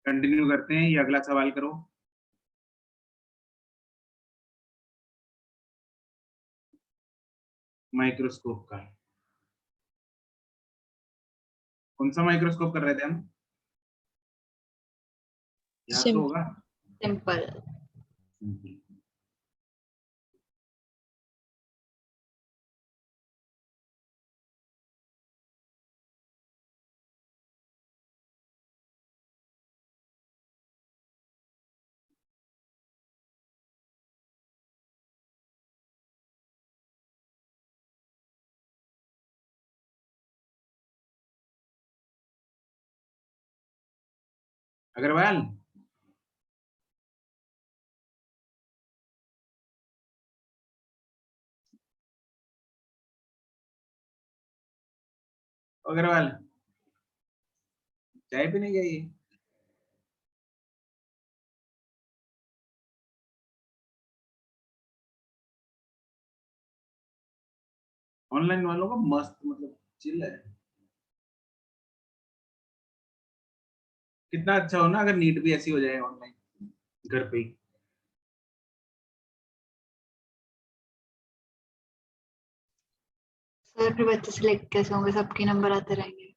Continue करते हैं, ये अगला सवाल करो। माइक्रोस्कोप का कौन सा माइक्रोस्कोप कर रहे थे हम? याद तो होगा। सिंपल। अग्रवाल, अग्रवाल चाय पीने गई? ऑनलाइन वालों का मस्त मतलब चिल है। कितना अच्छा हो ना अगर नीट भी ऐसी हो जाए ऑनलाइन, घर पे ही। सर फिर बच्चे सिलेक्ट कैसे होंगे, सबके नंबर आते रहेंगे।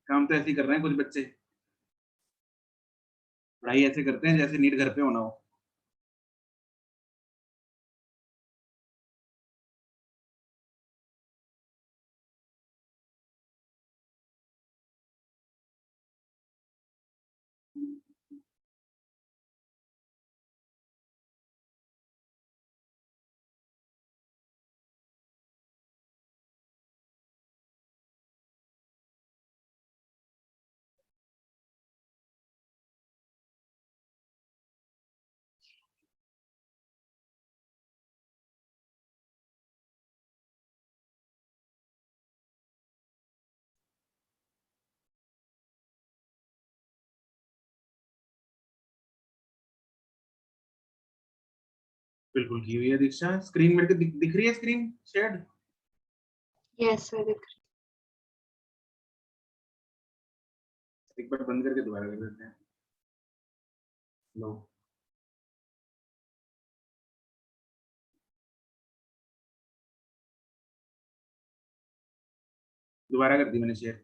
काम तो ऐसे ही कर रहे हैं कुछ बच्चे, पढ़ाई ऐसे करते हैं जैसे नीट घर पे होना हो। बिल्कुल की हुई है दीक्षा। स्क्रीन मेरे को दिख रही है, स्क्रीन शेयर्ड। Yes sir. एक बार बंद करके दोबारा कर देते हैं। लो, दोबारा कर दी मैंने शेयर।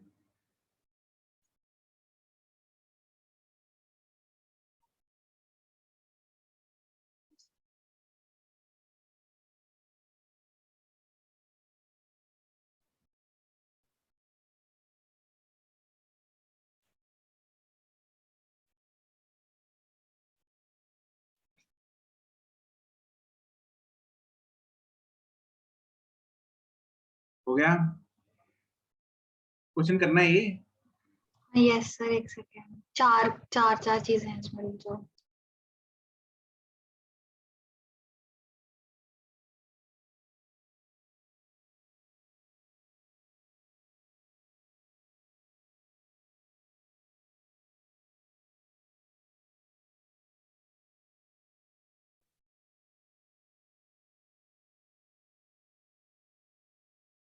हो गया? क्वेश्चन करना है ये। यस सर, एक सेकेंड। चार चार चार चीजें हैं इसमें जो।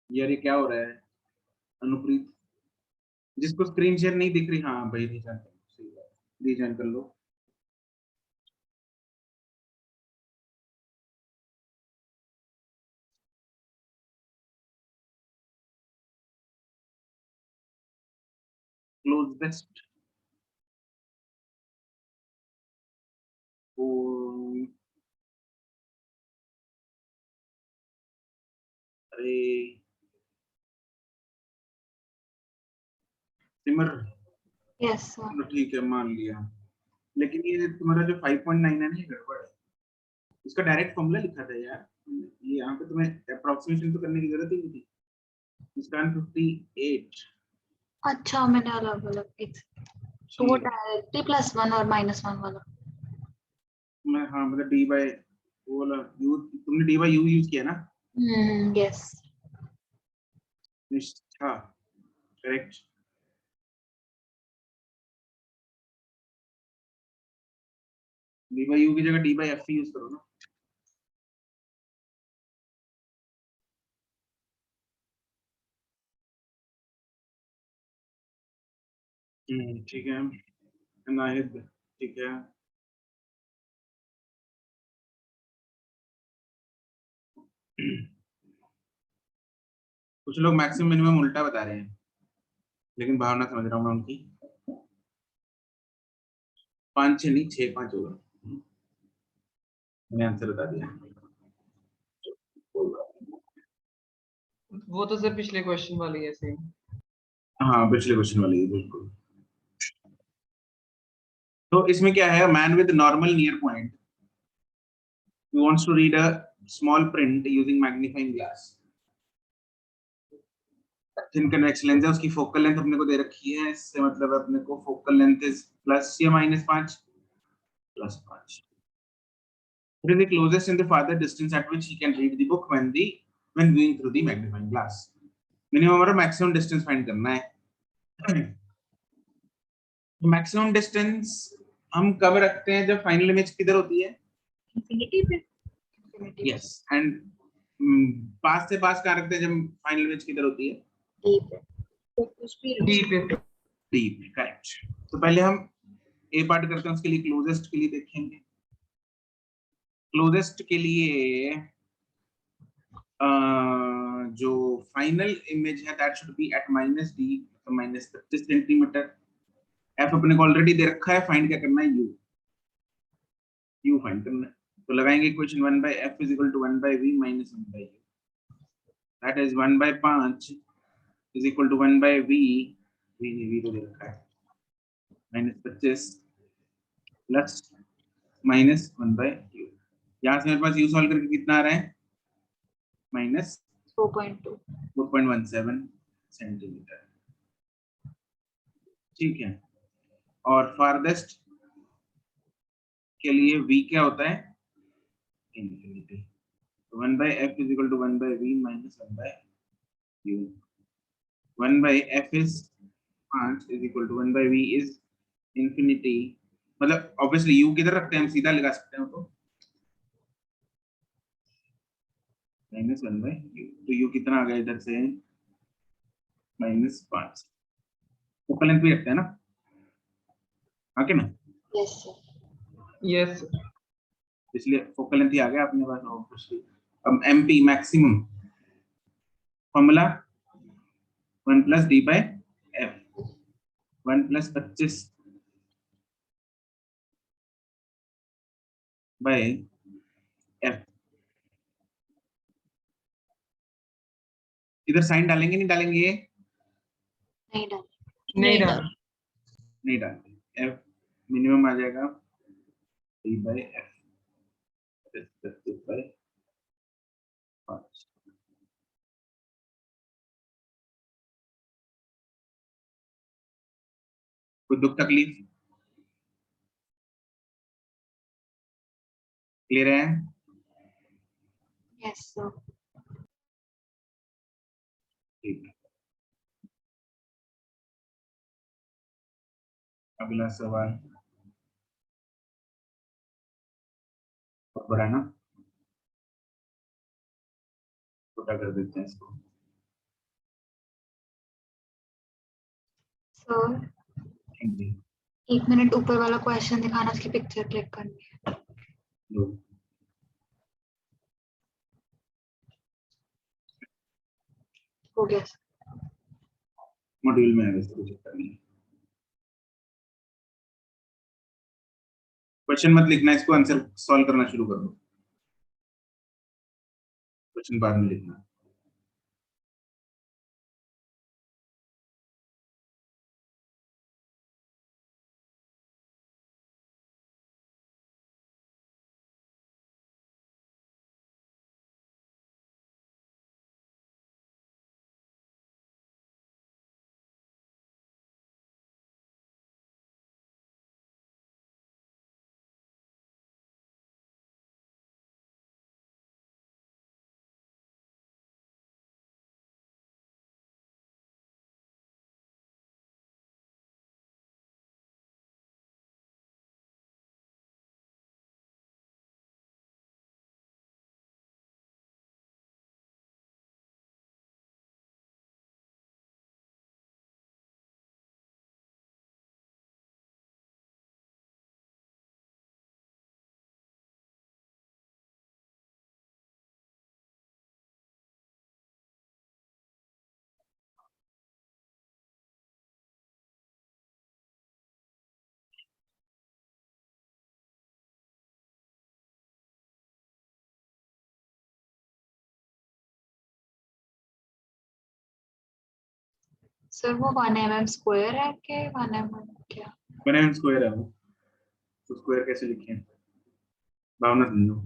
यार ये क्या हो रहा है? अनुप्रीत, जिसको स्क्रीन शेयर नहीं दिख रही, हाँ भाई रीजन, सही बात, रीजन कर लो। क्लोज बेस्ट अरे सिमर, यस सर। चलो ठीक है मान लिया। लेकिन ये तुम्हारा जो 5.9 है ना, ये गड़बड़ है। इसका डायरेक्ट फॉर्मूला लिखा था यार, ये यहाँ पे तुम्हें अप्रोक्सीमेशन तो करने की जरूरत ही नहीं थी। इसका 58। अच्छा, मैंने अलग अलग एक तो वो ठीक। डायरेक्टली +1 और -1 वाला। मैं हाँ मतलब डी बाय वो वाला यू, तुमने डी बाय यू यूज किया ना? यस। निष्ठा, करेक्ट। डी बाय यू की जगह डी बाय एफ यूज करो ना। ठीक है। नाहिद, ठीक है। कुछ लोग मैक्सिमम मिनिमम उल्टा बता रहे हैं, लेकिन भावना समझ रहा हूँ मैं उनकी। 5 6 नहीं, 6 5 होगा। मैंने आंसर बता दिया। वो तो सर पिछले क्वेश्चन वाली है सेम। हाँ, पिछले क्वेश्चन वाली है, बिल्कुल। तो इसमें क्या है, man with normal near point wants to read a small print using magnifying glass. Thin convex lens है, उसकी फोकल लेंथ अपने को दे रखी है, इससे मतलब अपने को फोकल लेंथ इज प्लस या minus 5, plus 5. What is the closest and the farther distance at which he can read the book when viewing through the magnifying glass? Minimum और मैक्सिमम डिस्टेंस फाइंड करना है। Maximum distance हम कब रखते हैं, जब final image किधर होती है, इंफिनिटी पे। यस, एंड पास से पास कहाँ रखते हैं जब फाइनल इमेज किधर होती है, डी पे। तो कुछ भी लो। डी पे। डी पे, करेक्ट। तो पहले हम ए पार्ट करते हैं, उसके लिए क्लोजेस्ट के लिए देखेंगे। क्लोजेस्ट के लिए जो फाइनल इमेज है that should be at minus D, तो माइनस 25 सेंटीमीटर। एफ अपने को ऑलरेडी दे रखा है, फाइंड क्या करना है, यू, यू फाइंड करना है। तो लगाएंगे equation 1 by f is equal to 1 by v minus 1 by u, that is 1 by 5 is equal to 1 by v, v तो दे रखा है, minus 25 plus minus 1 by u। यहाँ से मेरे पास u सॉल्व करके कितना आ रहा है, माइनस 4.2। 4.17 सेंटीमीटर, ठीक है। और फारदेस्ट के लिए v क्या होता है, infinity. 1 by f is equal to 1 by v minus 1 by u। 1 by f is 5 is equal to 1 by v is infinity, मतलब ऑब्वियसली u किधर रखते हैं, हम सीधा लगा सकते हैं तो माइनस 1 by u। तो u कितना आ गया इधर से, माइनस 5। फोकल लेंथ भी रखते हैं ना, आके ना, यस सर। यस। इसलिए फोकल लेंथ ही आ गया अपने पास ऑब्वियसली। अब mp maximum formula 1 plus d by f, 1 plus 25 by f। इधर साइन डालेंगे नहीं डालेंगे, नहीं डाल। नहीं डाल। नहीं डालते, f मिनिमम आ जाएगा d by f, by 5। कोई दुख तकलीफ, क्लियर है, यस सर। ठीक है। अगला सवाल बहुत बड़ा है ना, छोटा कर देते हैं इसको। सर हिंदी 1 मिनट ऊपर वाला क्वेश्चन दिखाना, उसकी पिक्चर क्लिक करनी है। दो, हो गया सर। मॉड्यूल में है वैसे, कुछ चक्कर नहीं। क्वेश्चन मत लिखना, इसको आंसर सॉल्व करना शुरू कर दो, क्वेश्चन बाद में लिखना। सर वो 1 mm स्क्वायर है कि 1 mm क्या? 1 mm स्क्वायर है वो, तो स्क्वायर कैसे लिखे हैं, भावना समझो।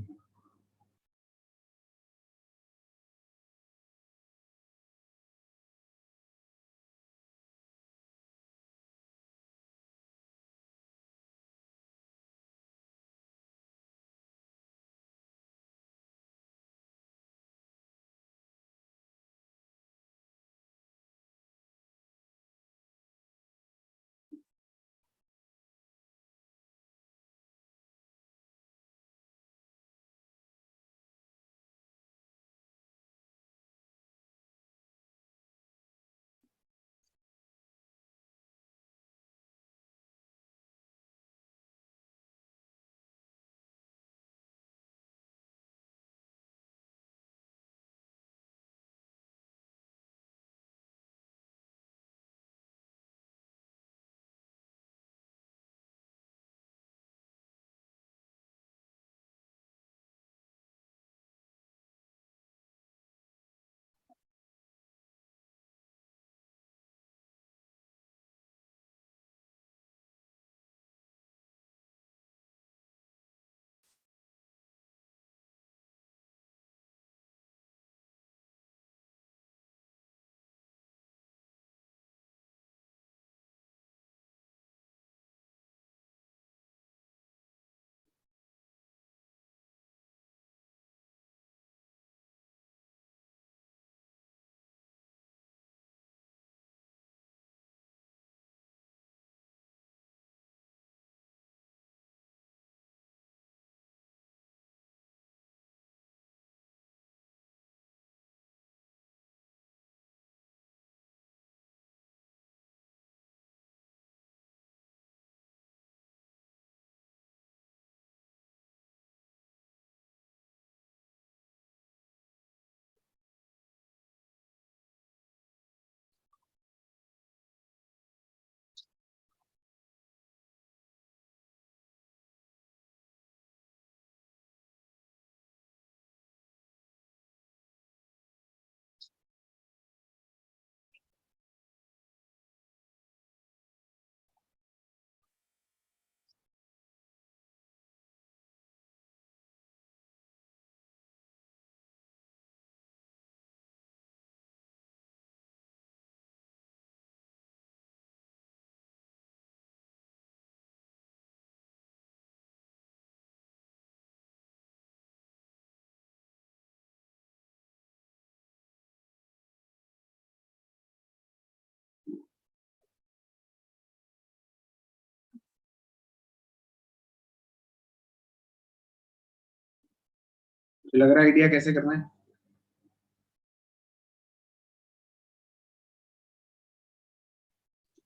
तो लग रहा है आइडिया कैसे करना है?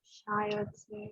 शायद से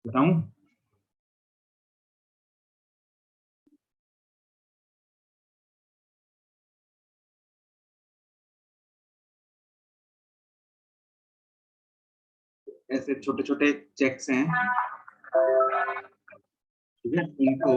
बताऊं? ऐसे छोटे छोटे चेक्स हैं, ठीक है, इनको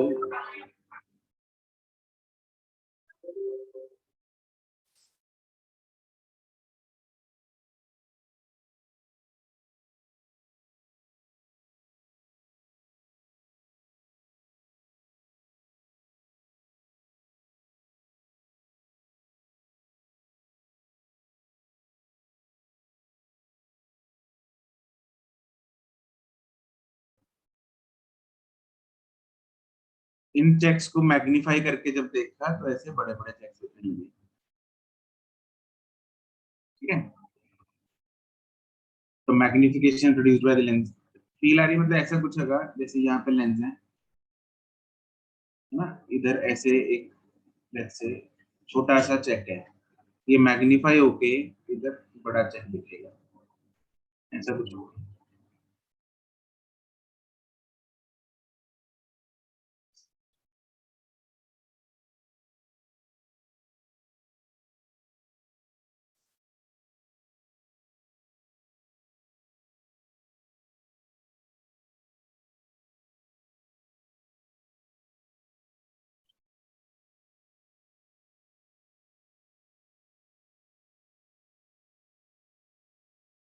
इन चेक्स को मैग्नीफाई करके जब देखा तो ऐसे बड़े बड़े चेक्स होते हैं। ठीक है, तो magnification produced by the lens. Feel आ रही है, मतलब ऐसा कुछ होगा जैसे यहाँ पे लेंस है ना, इधर ऐसे एक लेट्स से छोटा सा चेक है, ये मैग्नीफाई होके इधर बड़ा चेक दिखेगा, ऐसा कुछ होगा।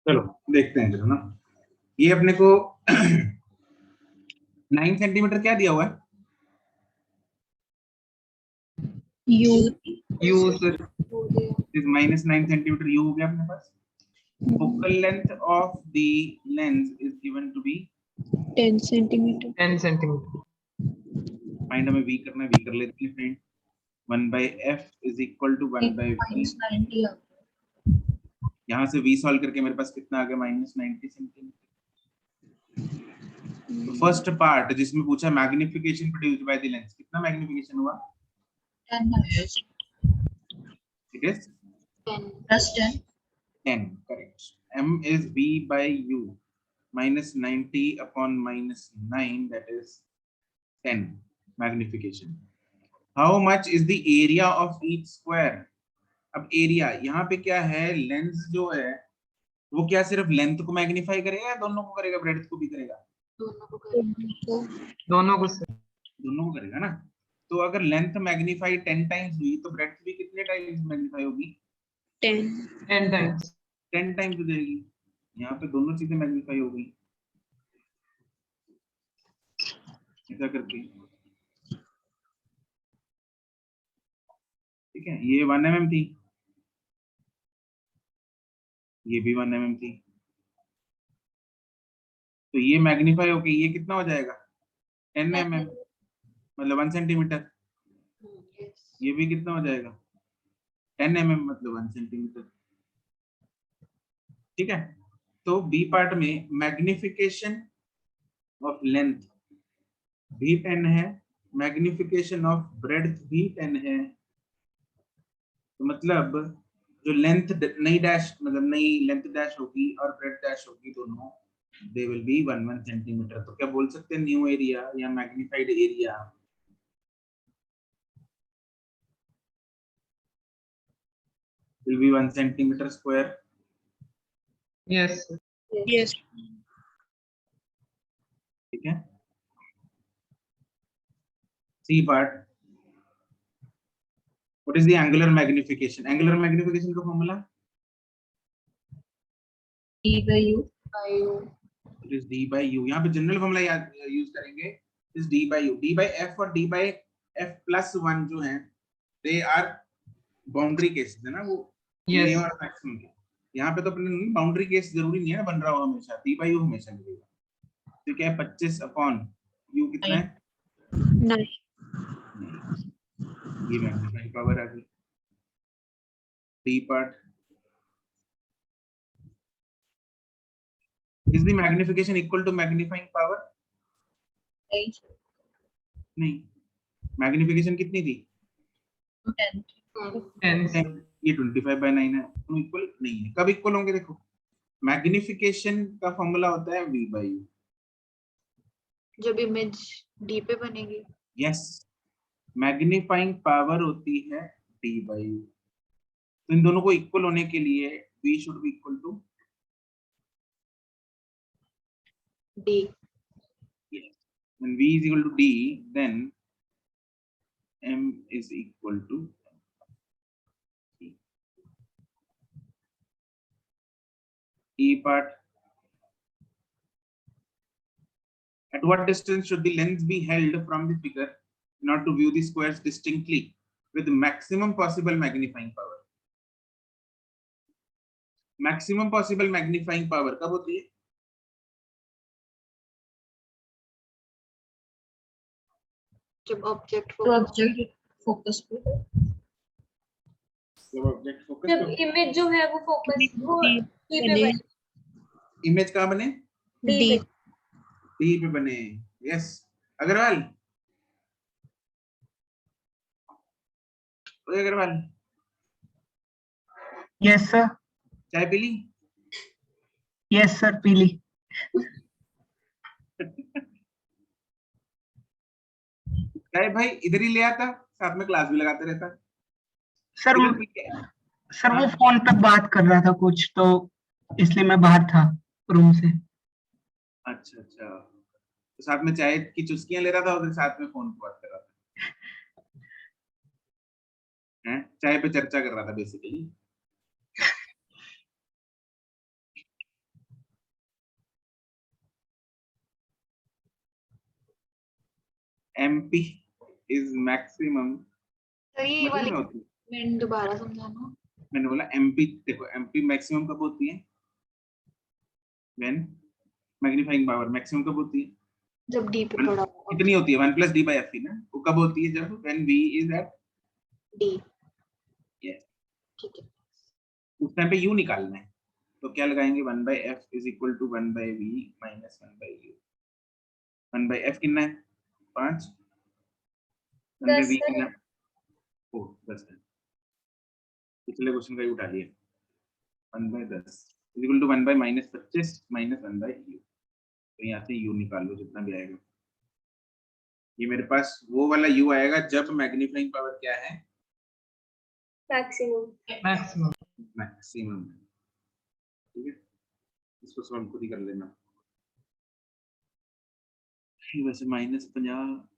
चलो देखते हैं, चलो ना, ये अपने को 9 सेंटीमीटर क्या दिया हुआ है? U U sir. Is -9 centimetre, u हो गया अपने पास। Focal length of the lens is given to be 10 centimeter. 10 centimeter. Find, हमें v करना है, v कर लेते हैं friend. 1/f is equal to 1/v। -90 यहाँ से v सॉल्व करके मेरे पास कितना आ गया? -90 सेंटीमीटर। तो फर्स्ट पार्ट जिसमें पूछा magnification produced by the lens, कितना मैग्निफिकेशन हुआ? 10 it is 10 10, correct. m is v by u, -90 upon -9, that is 10 magnification. How much is the area of each square? अब एरिया यहाँ पे क्या है, लेंस जो है वो क्या सिर्फ लेंथ को मैग्नीफाई करेगा या दोनों को करेगा, ब्रेड्थ को भी करेगा? दोनों को sir. दोनों को करेगा ना। तो अगर लेंथ मैग्नीफाई 10 टाइम्स हुई तो ब्रेड्थ भी कितने टाइम्स मैग्नीफाई होगी? 10 10 times. 10 टाइम्स हो जाएगी। यहाँ पे दोनों चीजें मैग्नीफाई हो गई, ऐसा करके। ठीक है, ये 1 mm थी, ये भी 1 mm थी, तो ये मैग्नीफाई होके ये कितना हो जाएगा? 10 mm, मतलब 1 सेंटीमीटर। ये भी कितना हो जाएगा? 10 mm, मतलब 1 सेंटीमीटर। ठीक है, तो बी पार्ट में मैग्निफिकेशन ऑफ लेंथ भी 10 है, मैग्निफिकेशन ऑफ ब्रेड्थ भी 10 है। तो मतलब जो लेंथ नई डैश, मतलब नई लेंथ डैश होगी और ब्रेड्थ डैश होगी, दोनों दे विल बी 1 सेंटीमीटर। तो क्या बोल सकते हैं न्यू एरिया या magnified area will be 1 centimeter square? Yes sir. yes ठीक है, C part, what is the angular magnification? Angular magnification का formula d by u it is d by u। यहाँ पे जनरल फॉर्मूला यूज करेंगे, is d by u। d by f और d by f plus 1 जो है they are boundary cases है ना, वो Yes. मिनिमम और मैक्सिमम के। यहाँ पे तो अपने बाउंड्री केस जरूरी नहीं है ना बन रहा हो हमेशा, d by u हमेशा मिलेगा। तो क्या है 25 अपॉन u कितना है? 9 ये मैग्नीफाइंग पावर आ गई। d part, is the magnification equal to magnifying power? नहीं, मैग्निफिकेशन कितनी थी? 10 10 sir. ये 25/9 है, दोनों इक्वल नहीं है। कब इक्वल होंगे? देखो, मैग्निफिकेशन का फॉर्मूला होता है v by u। जब इमेज डी पे बनेगी। यस, मैग्नीफाइंग पावर होती है d by u। तो इन दोनों को इक्वल होने के लिए v should be equal to d yes. When v is equal to d, then m is equal to e। E part, at what distance should the lens be held from the figure in order to view the squares distinctly with maximum possible magnifying power? Maximum possible magnifying power कब होती है? जब object तो object focus पे जब object focus जब image जो है वो फोकस वो D डी पे बने, इमेज कहाँ बने? डी D पे। डी पे बने। यस अग्रवाल, ओए अग्रवाल, Yes, sir. चाय पी ली? Yes, sir. पीली. चाय भाई इधर ही ले आता, साथ में क्लास भी लगाते रहता। सर इधर पी के। सर वो फोन पे बात कर रहा था कुछ, तो इसलिए मैं बाहर था रूम से. अच्छा अच्छा, तो साथ में चाय की चुस्कियां ले रहा था, उधर साथ में फोन पे बात कर रहा था। हैं? चाय पे चर्चा कर रहा था बेसिकली। MP is maximum, तो ये मतलब वाली में होती है। मैं दोबारा समझाना। मैंने बोला MP, देखो MP मैक्सिमम कब होती है? व्हेन मैग्नीफाइंग पावर मैक्सिमम कब होती है? जब डी पे पड़ा होगा कितनी होती है? 1 + d / f ना। वो कब होती है? जब when v is at D. yes, ठीक है। उस टाइम पे u निकालना है, तो क्या लगाएंगे? 1/f = 1/v - 1/u। 1/f कितना है? 5, 1/v 10 कितना? 4, 10 है। पिछले क्वेश्चन का ही उठा लिया। 1/10 = 1/- 25 - 1/u। तो यहाँ से u निकाल लो, जितना भी आएगा। ये मेरे पास वो वाला u आएगा जब मैग्नीफाइंग पावर क्या है? मैक्सिमम। Maximum. मैक्सिमम। ठीक है, इसको सॉल्व खुद ही कर लेना। वैसे -50/7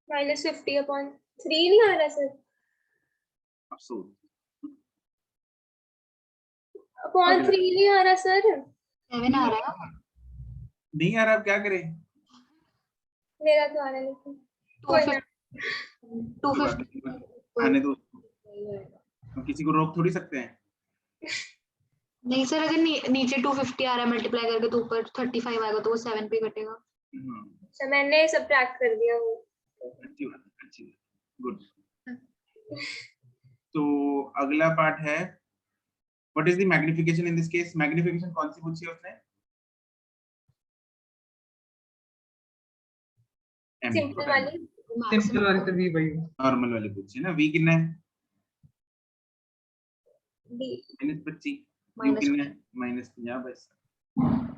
-50/3 नहीं आ रहा सर, अफसोस अपॉन 3 नहीं आ रहा सर। 7 आ रहा है। नहीं आ रहा, अब क्या करें? मेरा तो आ रहा है लेकिन कोई ना। 250 आने दो, हम किसी को रोक थोड़ी सकते हैं। नहीं सर, अगर नीचे 250 आ रहा है मल्टीप्लाई करके तो ऊपर 35 आएगा, तो वो 7 पे कटेगा। अच्छा मैंने सब्ट्रैक्ट कर दिया वो। अच्छी बात, अच्छी बात, गुड। तो अगला पार्ट है, what is the magnification in this case? Magnification कौन सी पूछी है उसने? सिंपल वाली। Simple वाली तो v by u. नॉर्मल वाली पूछी है ना। v कितना है? डी। -25। u Minus कितना है? -50/7।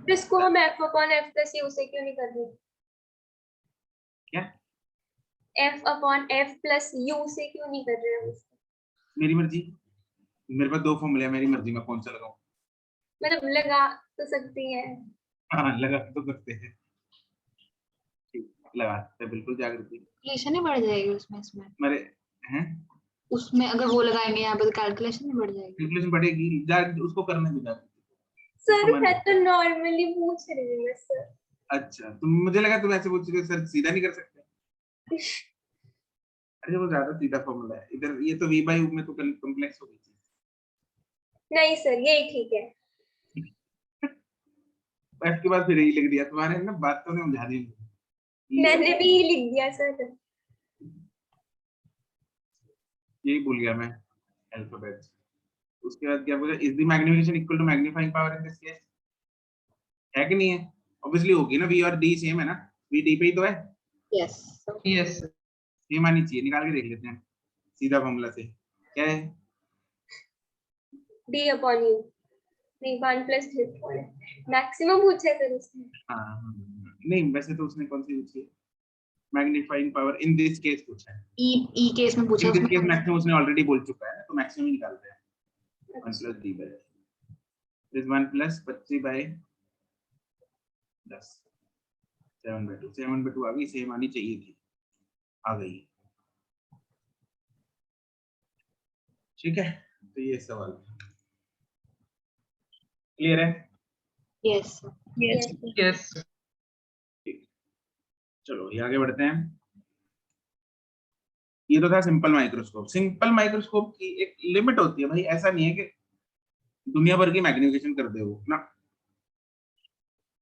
तो इसको हम f/f + u से क्यों नहीं कर रहे? क्या? f/f + u से क्यों नहीं कर रहे हम इसको? मेरी मर्जी, मेरे पास 2 फॉर्मूले हैं, मेरी मर्जी में कौन सा लगाऊं। मतलब लगा तो सकती है। हाँ लगा तो सकते हैं, ठीक लगा सकते हैं, बिल्कुल जागृति। कैलकुलेशन ही बढ़ जाएगी उसमें मेरे हैं उसमें अगर वो लगाएंगे यहाँ पे तो कैलकुलेशन ही बढ़ जाएगी। कैलकुलेशन बढ़ेगी, उसको करने दो जागृति। सर मैं तो नॉर्मली पूछ रही हूँ सर। अच्छा, तुम, मुझे लगा तुम ऐसे पूछ रहे हो सर सीधा नहीं कर सकते। अरे वो ज्यादा सीधा फॉर्मूला है इधर, ये तो v/u में तो कॉम्प्लेक्स हो गई चीज। नहीं सर यही ठीक है। f के बाद फिर यही लिख दिया, तुम्हारे ना बात तो ने समझा दी। मैंने भी यही लिख दिया सर। यही भूल गया मैं अल्फाबेट। उसके बाद क्या बोला? Is the magnification equal to magnifying power in this case? है कि नहीं है? ऑब्वियसली होगी ना, v और d सेम है ना, v d पे ही तो है, यस Yes, sir. सेम आनी चाहिए। निकाल के देख लेते हैं सीधा फॉर्मूला से, क्या है? d/u नहीं 1 + 3 मैक्सिमम पूछा सर उसने। हाँ नहीं, वैसे तो उसने कौन सी पूछी है? Magnifying power in this case पूछा है। ई केस में पूछा इन दिस केस उसमें। मैक्सिमम उसने ऑलरेडी बोल चुका है, तो मैक्सिमम ही निकालते हैं। 1 + d/, इज 1 + 25/10, 7/2। 7/2 आ गई, सेम आनी चाहिए थी, आ गई। ठीक है, तो ये सवाल क्लियर है? Yes yes Yes, sir. ठीक, चलो ये आगे बढ़ते हैं। ये तो था सिंपल माइक्रोस्कोप। सिंपल माइक्रोस्कोप की एक लिमिट होती है भाई, ऐसा नहीं है कि दुनिया भर की मैग्निफिकेशन कर दे वो ना,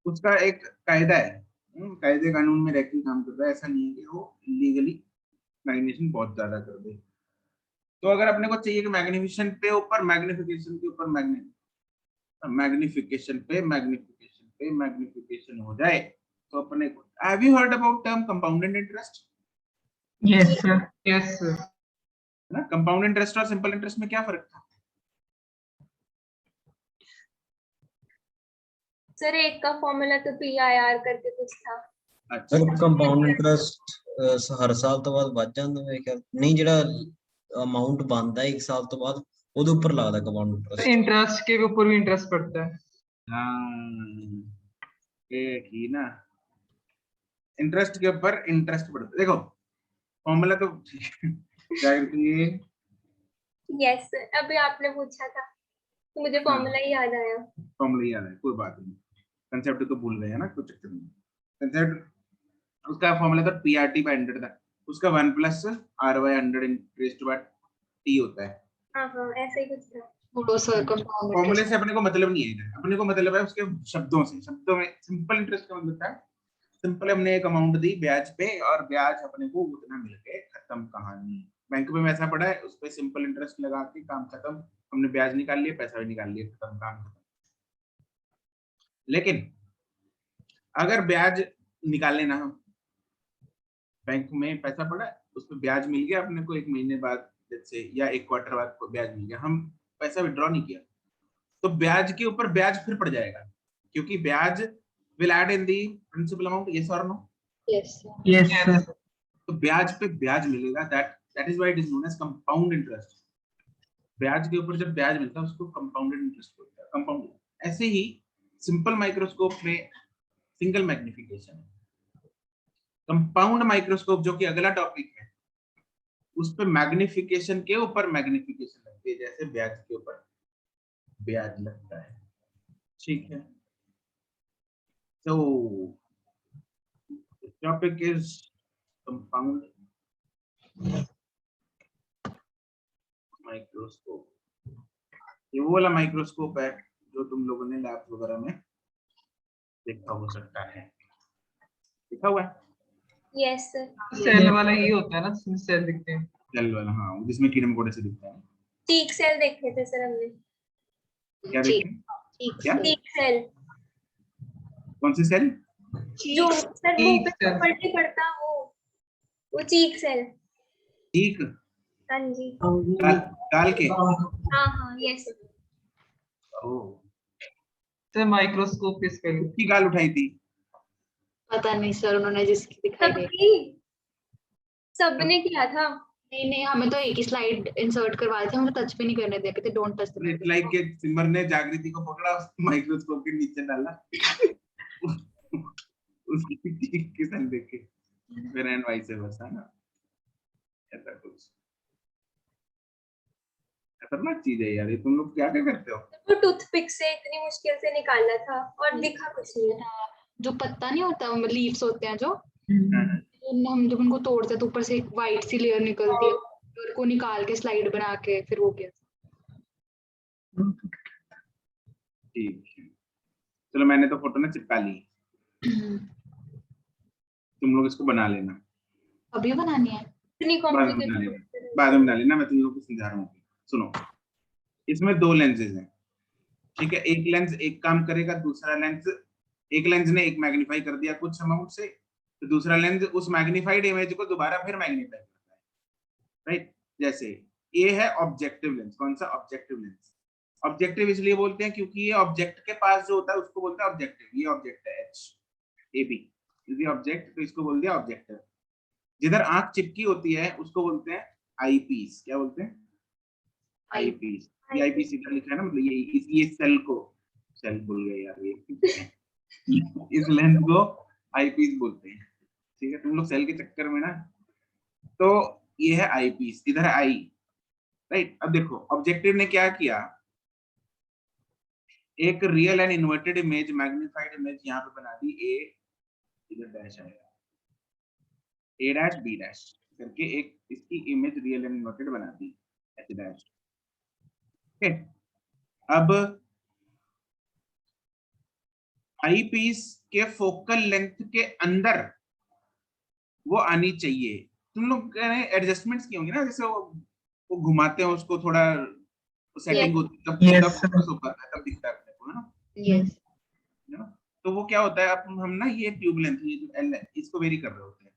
उसका एक कायदा है। कायदे कानून में रह के काम कर रहा है, ऐसा नहीं है कि वो लीगली मैग्नीफिकेशन बहुत ज्यादा कर दे। तो अगर अपने को चाहिए कि मैग्निफिकेशन पे ऊपर मैग्निफिकेशन के ऊपर मैग्निफिकेशन हो जाए, तो अपने को have you heard about term compounded interest? Yes sir. Yes sir. है ना, कंपाउंड इंटरेस्ट और सिंपल इंटरेस्ट में क्या फर्क था? सर एक का फॉर्मूला तो PIR करके कुछ था। अच्छा, ਸਰ ਕੰਪਾਊਂਡ ਇੰਟਰਸਟ ਹਰ ਸਾਲ ਤੋਂ ਬਾਅਦ ਵੱਧ ਜਾਂਦਾ ਮੇਰੇ ਖਿਆਲ, ਨਹੀਂ ਜਿਹੜਾ ਅਮਾਉਂਟ ਬਣਦਾ 1 ਸਾਲ ਤੋਂ ਬਾਅਦ ਉਹਦੇ ਉੱਪਰ ਲੱਗਦਾ ਕੰਪਾਊਂਡ ਇੰਟਰਸਟ। इंटरेस्ट के ऊपर भी इंटरेस्ट पड़ता है। हाँ, एक ही ना, इंटरेस्ट के ऊपर इंटरेस्ट बढ़ता है। देखो फॉर्मूला तो जागृति, यस सर, अभी आपने पूछा था तो मुझे फॉर्मूला ही याद आया। फॉर्मूला याद है, कोई बात नहीं, कंसेप्ट तो भूल गए है ना, कुछ चक्कर नहीं। कंसेप्ट उसका फॉर्मूला था PRT by 100 था, उसका 1 plus R/100 raised to T होता है। हाँ ऐसे ही कुछ था। थोड़ा सा कंपाउंड फॉर्मूले से अपने को मतलब नहीं है इधर, अपने को मतलब है उसके शब्दों से। शब्दों में सिंपल इंटरेस्ट का मतलब था, सिंपल हमने एक अमाउंट दी ब्याज पे और ब्याज अपने को उतना मिल गए, खत्म कहानी। बैंक में ऐसा पड़ा है, उस पे सिंपल इंटरेस्ट लगा के काम खत्म, हमने ब्याज निकाल लिया, पैसा भी निकाल लिया, खत्म, काम खत्म। लेकिन अगर ब्याज निकालने ना, हम बैंक में पैसा पड़ा, उस पर ब्याज मिल गया अपने को 1 महीने बाद जैसे, या 1 क्वार्टर बाद ब्याज मिल गया, हम पैसा विड्रॉ नहीं किया, तो ब्याज के ऊपर ब्याज फिर पड़ जाएगा, क्योंकि ब्याज will add in the principal amount. Yes और नो? Yes yes sir. तो ब्याज पे ब्याज मिलेगा, that is why it is known as compound interest. ब्याज के ऊपर जब ब्याज मिलता है उसको कंपाउंडेड इंटरेस्ट बोलते हैं, कंपाउंड। ऐसे ही सिंपल माइक्रोस्कोप में सिंगल मैग्निफिकेशन है, कंपाउंड माइक्रोस्कोप जो कि अगला टॉपिक है, उस पे मैग्निफिकेशन के ऊपर मैग्निफिकेशन लगती है, जैसे ब्याज के ऊपर ब्याज लगता है। ठीक है, तो टॉपिक इज कंपाउंड माइक्रोस्कोप। ये वो वाला माइक्रोस्कोप है जो तुम लोगों ने लैब वगैरह में देखा हो सकता है, देखा हुआ है? Yes sir. सेल वाला ये होता है ना, जिसमें सेल दिखते हैं। सेल वाला, हाँ, जिसमें कीड़े मकोड़े से दिखता है। चीक सेल देखे थे सर हमने। क्या ठीक, देखें? ठीक क्या? सर। चीक सेल, कौन सी सेल? जो सर मुंह पे चीक थप्पड़ नहीं पड़ता, वो चीक सेल। ठीक, हाँ जी, गाल के। हाँ यस। ओह, तो माइक्रोस्कोप किसके लिए? की गाल उठाई थी? पता नहीं सर, उन्होंने जिसकी दिखाई दे। सबकी, सबने किया था। नहीं नहीं, हमें तो एक ही स्लाइड इंसर्ट करवा थे, हमें टच भी नहीं करने दिया, कहते don't touch the. It's like के सिमर ने जागृति को पकड़ा, माइक्रोस्कोप के नीचे डाला, उसकी चीख के सन देख के, फिर एंड वाइस वर्सा ना, ऐसा कुछ खतरनाक चीज है यार ये। तुम लोग क्या क्या करते हो? वो टूथपिक से इतनी मुश्किल से निकाला था और दिखा कुछ नहीं। जो पत्ता नहीं होता, लीव्स होते हैं जो, हाँ, हम जब उनको तोड़ते हैं तो ऊपर से एक वाइट सी लेयर निकलती है, और को निकाल के स्लाइड बना के फिर वो किया। ठीक है, चलो मैंने तो फोटो ना चिपका ली, तुम लोग इसको बना लेना। अभी बनानी है? इतनी बाद में बना लेना, कॉम्प्लिकेटेड। बाद में बना लेना, मैं तुम लोग को समझा रहा हूँ। सुनो, इसमें 2 लेंसेज हैं, ठीक है? एक लेंस एक काम करेगा, दूसरा लेंस, एक लेंस ने एक मैग्नीफाई कर दिया कुछ अमाउंट से, तो दूसरा लेंस उस मैग्नीफाइड इमेज को दोबारा फिर मैग्नीफाई करता है, राइट? जैसे ये है ऑब्जेक्टिव लेंस। कौन सा? Objective lens. ऑब्जेक्टिव इसलिए बोलते हैं क्योंकि ये ऑब्जेक्ट के पास जो होता है उसको बोलते हैं ऑब्जेक्टिव। ये ऑब्जेक्ट है HAB, ये ऑब्जेक्ट, तो इसको बोल दिया ऑब्जेक्टिव। जिधर आंख चिपकी होती है उसको बोलते हैं आईपीस। क्या बोलते हैं? आईपीस। ये आईपीस इधर लिखा है ना, मतलब ये सेल को, सेल भूल गए यार ये इस लेंस को आईपीस बोलते हैं, ठीक है? तुम लोग सेल के चक्कर में ना, तो ये है आईपीस, इधर है आई, राइट? अब देखो ऑब्जेक्टिव ने क्या किया, एक real and inverted image, magnified image यहाँ पे बना दी, ए इधर डैश आएगा, ए डैश बी डैश करके एक इसकी इमेज रियल एंड इन्वर्टेड बना दी, एच डैश। ओके, अब आई पीस के फोकल लेंथ के अंदर वो आनी चाहिए। तुम लोग ने एडजस्टमेंट्स की होंगी ना, जैसे वो घुमाते हैं उसको थोड़ा, सेटिंग होती है तब Yes, तब sir. फोकस होता है, तब दिखता है अपने को, है ना? यस है ना? तो वो क्या होता है, अब हम ना ये ट्यूब लेंथ, ये जो एल है, इसको वेरी कर रहे होते हैं,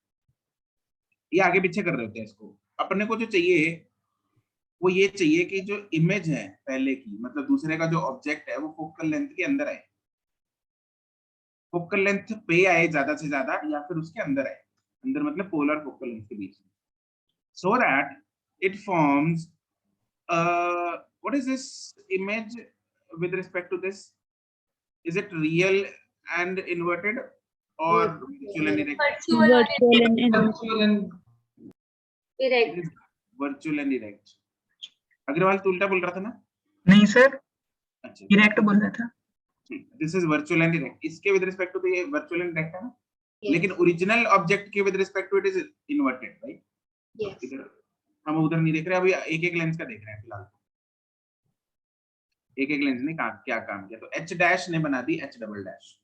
ये आगे पीछे कर रहे होते हैं इसको। अपने को जो चाहिए वो ये चाहिए कि जो इमेज है पहले की, मतलब दूसरे का जो ऑब्जेक्ट है, वो फोकल लेंथ के अंदर आए, फोकल लेंथ पे आए ज्यादा से ज्यादा, या फिर उसके अंदर आए, अंदर मतलब पोलर फोकल लेंथ के बीच में, so that it forms what is this image with respect to this? Is it real and inverted or virtual and erect? Virtual or Virtual and Virtual and It erect. is virtual and erect. Agarwal तू उल्टा बोल रहा था ना? नहीं sir, अच्छा, erect बोल रहा था। This is virtual and erect. इसके विद रिस्पेक्ट टू तो ये वर्चुअल एंड इरेक्ट है ना, लेकिन यस ओरिजिनल ऑब्जेक्ट के with respect to it is inverted, right? Yes इधर हम उधर नहीं देख रहे, अभी एक एक लेंस का देख रहे हैं फिलहाल, एक एक लेंस ने क्या काम किया। तो एच डैश ने बना दी H double dash,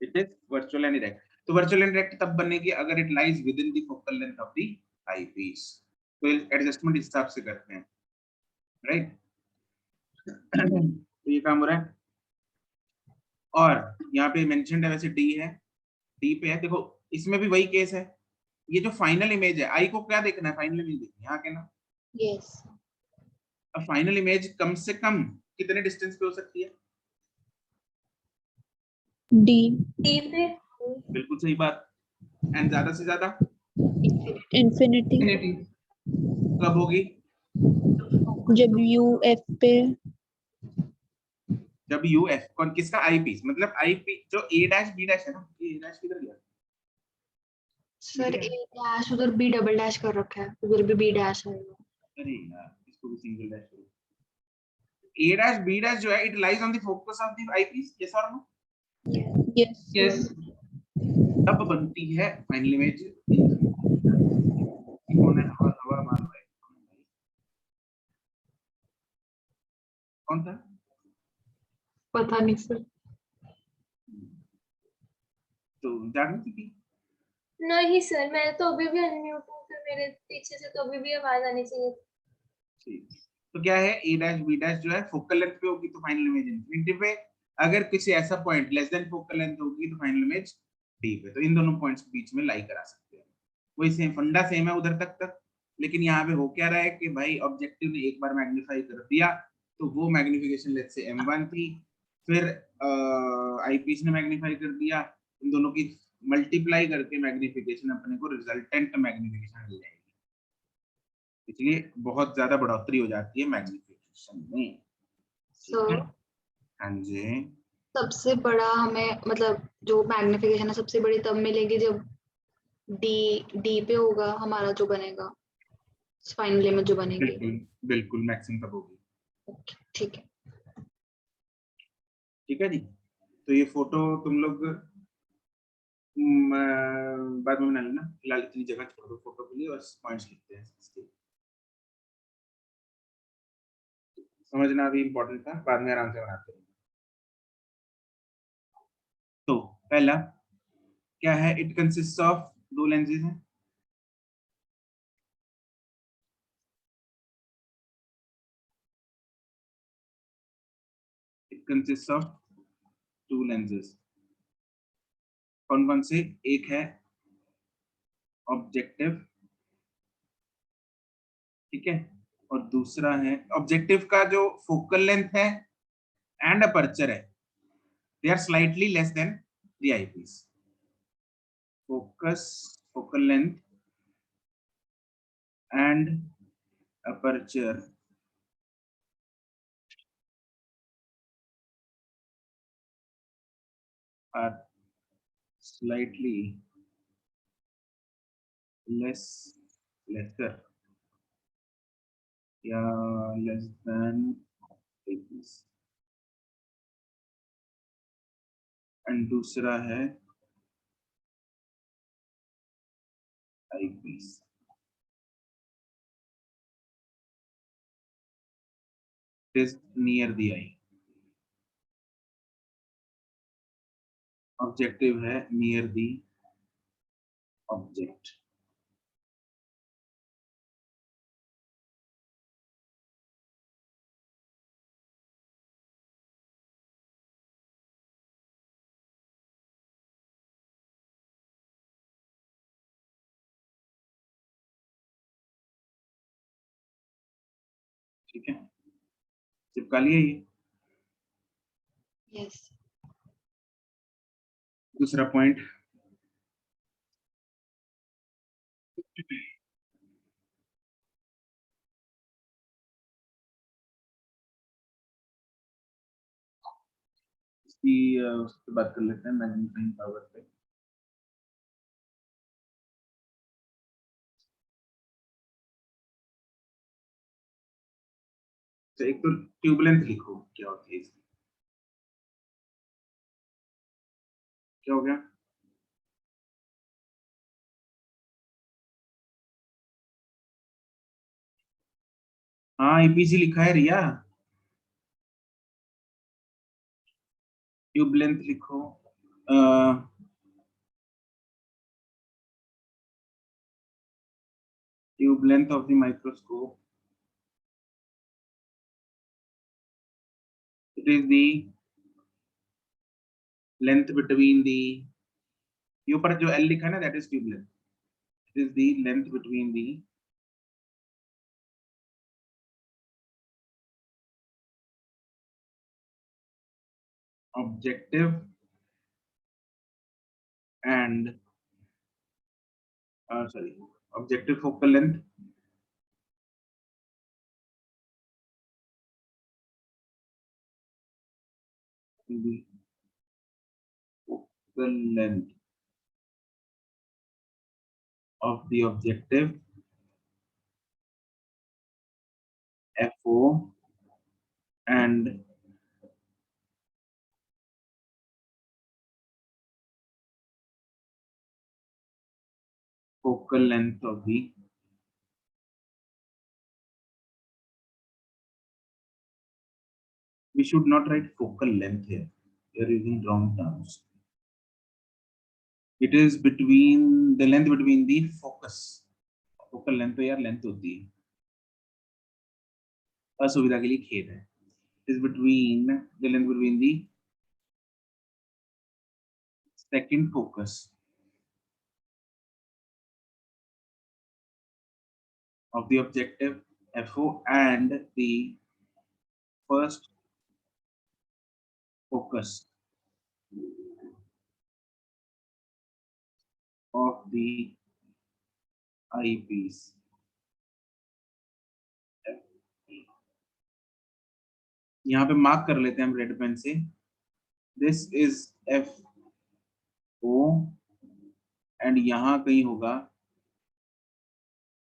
it is virtual and erect. तो वर्चुअल एंड इरेक्ट तब बनेगी अगर it lies within the focal length of the eye piece. तो एडजस्टमेंट इस हिसाब से करते हैं, राइट? तो ये काम हो रहा है। और यहाँ पे मेंशन्ड है, वैसे डी है, डी पे है। देखो इसमें भी वही केस है, ये जो फाइनल इमेज है, आई को क्या देखना है, फाइनल इमेज देखनी है, यहाँ के ना। यस अब फाइनल इमेज कम से कम कितने डिस्टेंस पे हो सकती है? D. D पे बिल्कुल सही बात। एंड ज्यादा से ज्यादा Infinity. infinity. कब होगी? जब U F पे जब यू एफ, कौन किसका? आई पीस, मतलब आई पी जो ए डैश बी डैश है ना, ये ए डैश किधर गया? सर ए डैश उधर बी डबल डैश कर रखा है, उधर भी बी डैश है। अरे यार, इसको भी सिंगल डैश करो। ए डैश बी डैश जो है, it lies on the focus of the eye piece, yes और नो? yes Yes. तब बनती है फाइनल इमेज। कौन है? हवा हवा मार रहा है, कौन था? पता नहीं सर। तो जागृति थी। नहीं सर, मैं तो अभी भी अनम्यूट हूँ, फिर मेरे पीछे से तो अभी भी आवाज आनी चाहिए। ठीक। तो क्या है, ए डैश बी डैश जो है फोकल लेंथ पे होगी तो फाइनल इमेज इंफिनिटी पे, अगर किसी ऐसा point less than focal length होगी तो फाइनल इमेज डी पे। तो इन दोनों पॉइंट्स के बीच में लाई करा सकते हैं, वही सेम फंडा सेम है उधर तक। लेकिन यहाँ पे हो क्या रहा है कि भाई ऑब्जेक्टिव ने एक बार मैग्नीफाई कर दिया, तो वो मैग्निफिकेशन लेट्स से m1 थी, फिर आईपीस ने मैग्नीफाई कर दिया, इन दोनों की मल्टीप्लाई करके मैग्निफिकेशन अपने को रिजल्टेंट मैग्निफिकेशन मिल जाएगी, इसलिए बहुत ज्यादा बढ़ोतरी हो जाती है मैग्निफिकेशन में। सर हाँ जी, सबसे बड़ा हमें मतलब जो मैग्निफिकेशन है सबसे बड़ी तब मिलेगी जब डी डी पे होगा हमारा जो बनेगा फाइनल इमेज जो बनेगी। बिल्कुल बिल्कुल मैक्सिमम तब होगी। ओके ठीक है। ठीक है जी। तो ये फोटो तुम लोग बाद में बना लेना, फिलहाल इतनी जगह छोड़ दो फोटो के लिए और पॉइंट्स लिखते हैं इसके। समझना भी इम्पोर्टेंट था, बाद में आराम से बनाते हैं। तो पहला क्या है, इट कंसिस्ट ऑफ दो लेंसेज हैं, it consist of to lenses. कौन कौन से? एक है ऑब्जेक्टिव, ठीक है, और दूसरा है ऑब्जेक्टिव का जो फोकल लेंथ है एंड अपर्चर है, they are slightly less than the eyepiece. Focus, focal length and aperture are slightly lesser या less than आईपीस। एंड दूसरा है eyepiece. is near the eye। Objective है नियर दी ऑब्जेक्ट। ठीक है, चिपका लिया ये। यस। दूसरा पॉइंट, इसकी उस पर बात कर लेते हैं, मैग्नीफाइंग पावर पे। तो एक तो ट्यूबलेंथ लिखो, क्या होती है इसकी, क्या हो गया? हाँ ईपीसी लिखा है रिया, ट्यूबलेंथ लिखो। Tube length of the microscope, it is the length between the, ये ऊपर जो L लिखा है ना, that is tube length, it is the length between the objective and objective focal length the focal length of the objective FO and focal length of the we should not write focal length here, we are using wrong terms. It is between the length between the focus, focal length तो यार length होती है, असुविधा के लिए खेद है। It is between the length between the second focus of the objective FO and the first focus of the eyepiece. यहाँ पे मार्क कर लेते हैं हम रेड पेन से, दिस इज FO एंड यहाँ कहीं होगा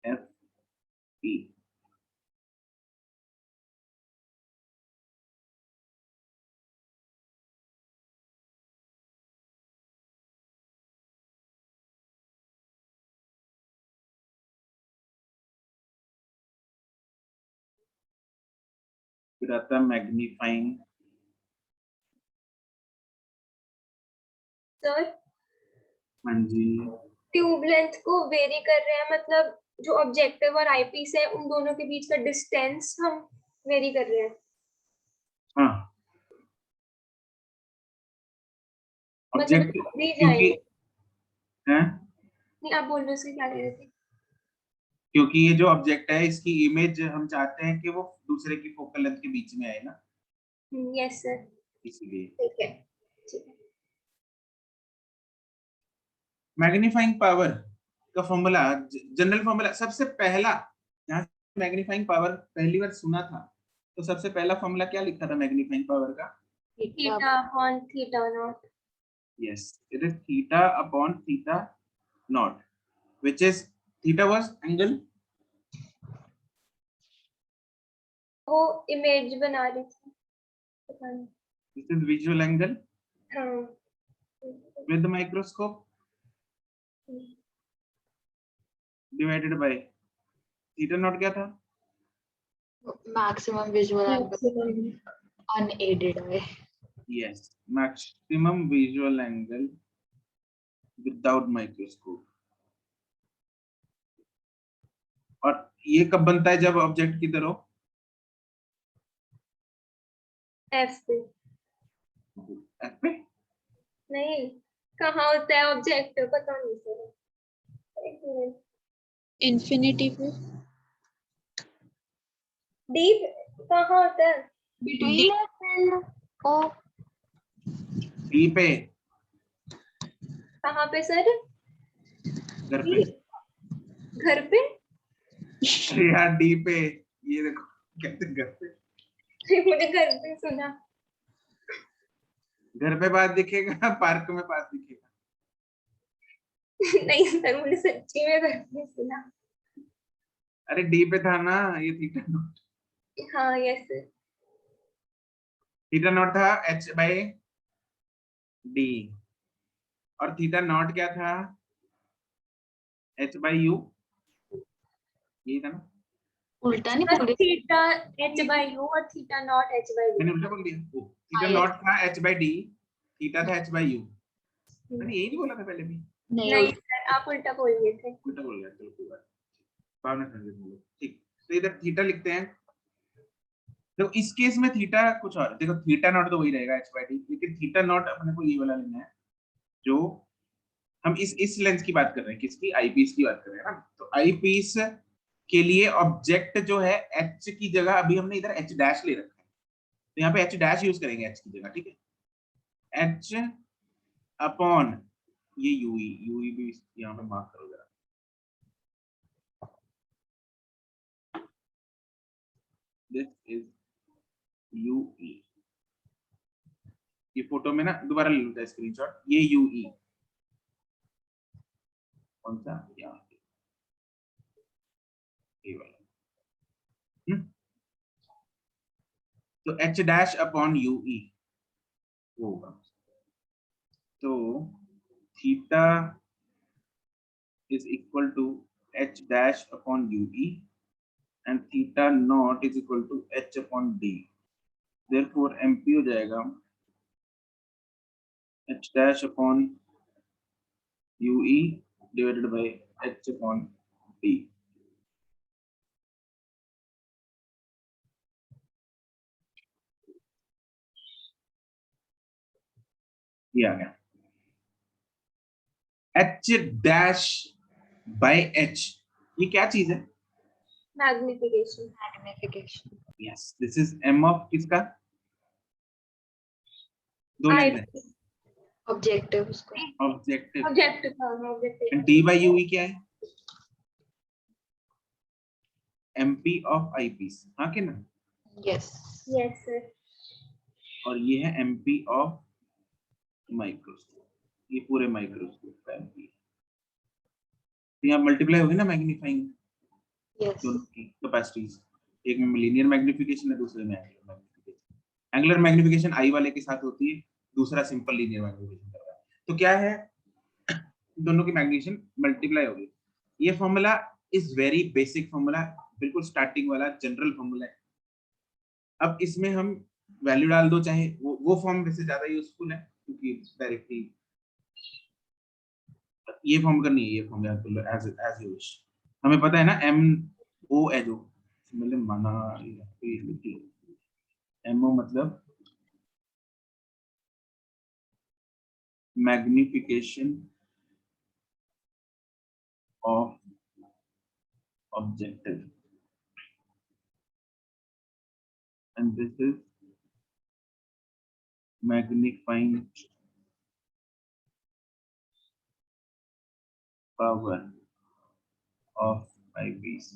FP। फिर आता है मैग्नीफाइंग, सर हाँ जी, ट्यूब लेंथ को वेरी कर रहे हैं, मतलब जो ऑब्जेक्टिव और आईपीस है उन दोनों के बीच का डिस्टेंस हम वेरी कर रहे हैं। हाँ मतलब ऑब्जेक्ट दी क्योंकि जाएंगे। हैं, नहीं आप बोल रहे हो क्या कह रहे थे? क्योंकि ये जो ऑब्जेक्ट है इसकी इमेज हम चाहते हैं कि वो दूसरे की फोकल लेंथ के बीच में आए ना, यस सर, इसलिए। ठीक है ठीक है। मैग्नीफाइंग पावर का फॉर्मूला, जनरल फॉर्मूला, सबसे पहला यहाँ मैग्नीफाइंग पावर पहली बार सुना था तो सबसे पहला फॉर्मूला क्या लिखा था मैग्नीफाइंग पावर का? Theta upon theta naught. Yes, it is theta upon theta naught, which is theta was angle, वो इमेज बना रही थी, पता नहीं। दिस इज विजुअल एंगल हाँ with microscope divided by theta naught क्या था? मैक्सिमम विजुअल एंगल अनएडेड है। yes, maximum visual angle without microscope. और ये कब बनता है जब ऑब्जेक्ट किधर हो? एफ पे एफ पे? नहीं, कहाँ होता है ऑब्जेक्ट, पता नहीं सर। एक मिनट, infinity पे डीप कहाँ होता है? between F and O. D पे, कहाँ पे सर? घर पे। घर पे? अरे यार डी पे, ये देखो कहते हैं घर पे। मुझे घर पे सुना। घर पे पास दिखेगा, पार्क में पास दिखेगा। नहीं सर, मुझे सच्ची में घर पे सुना। अरे डी पे था ना ये थीटा नॉट। हाँ यस सर। थीटा नॉट था एच बाई डी, और थीटा नॉट क्या था? एच बाई यू, यही था ना? उल्टा नहीं बोल रही, थीटा एच बाई यू और थीटा नॉट एच बाई मैंने डी। उल्टा बोल दिया। थीटा हाँ, नॉट था एच बाई डी, थीटा था एच बाई यू। मैंने यही नहीं बोला था पहले भी? नहीं नहीं सर, आप उल्टा बोल रहे थे। उल्टा बोल गया, चलो कोई बात नहीं। भावना समझे हम लोग, ठीक। तो इधर थीटा लिखते हैं। तो इस केस में थीटा कुछ और, देखो थीटा नॉट तो वही रहेगा एच बाई डी, लेकिन थीटा नॉट अपने को ये वाला लेना है जो हम इस लेंस की बात कर रहे हैं, किसकी? आई पीस की बात कर रहे हैं ना। तो आई पीस के लिए ऑब्जेक्ट जो है एच की जगह अभी हमने इधर एच डैश ले रखा है, तो यहाँ पे एच डैश यूज करेंगे एच की जगह, ठीक है। एच अपॉन ये यूई, यूई भी यहाँ पे मार्क करो जरा। This is U E. ये फोटो में ना दोबारा ले लूंगा स्क्रीनशॉट। ये यूई कौन सा? यहाँ पे ये वाला। तो एच डैश अपॉन यूई होगा। तो theta is equal to h dash upon ue and theta naught is equal to h upon d. Therefore mp हो जाएगा h dash upon ue divided by h upon d. ये आ गया h dash by h। ये क्या चीज है? Magnification. Magnification. Yes, this is m of किसका? दो लेंथ है, ऑब्जेक्टिव उसको। ऑब्जेक्टिव। ऑब्जेक्ट का object. and d by ue क्या है? mp of eyepiece, हाँ कि ना? यस। Yes sir. और ये है mp of माइक्रोस्कोप, ये पूरे माइक्रोस्कोप का एमपी। तो यहाँ मल्टीप्लाई होगी ना मैग्नीफाइंग यस। दोनों की कैपेसिटीज, एक में लीनियर मैग्निफिकेशन है, दूसरे में एंगुलर मैग्निफिकेशन। एंगुलर मैग्निफिकेशन आई वाले के साथ होती है, दूसरा सिंपल लीनियर मैग्निफिकेशन कर रहा है। तो क्या है, दोनों की मैग्निफिकेशन मल्टीप्लाई होगी। ये formula is very basic formula, बिल्कुल स्टार्टिंग वाला जनरल फॉर्मूला है। अब इसमें हम वैल्यू डाल दो, चाहे वो फॉर्म वैसे ज्यादा यूजफुल है क्योंकि डायरेक्टली ये फॉर्म करनी है, ये फॉर्म याद कर लो एज यू विश। हमें पता है ना एम ओ है जो, मतलब माना एम ओ मतलब magnification of objective and this is magnifying power of eyepiece.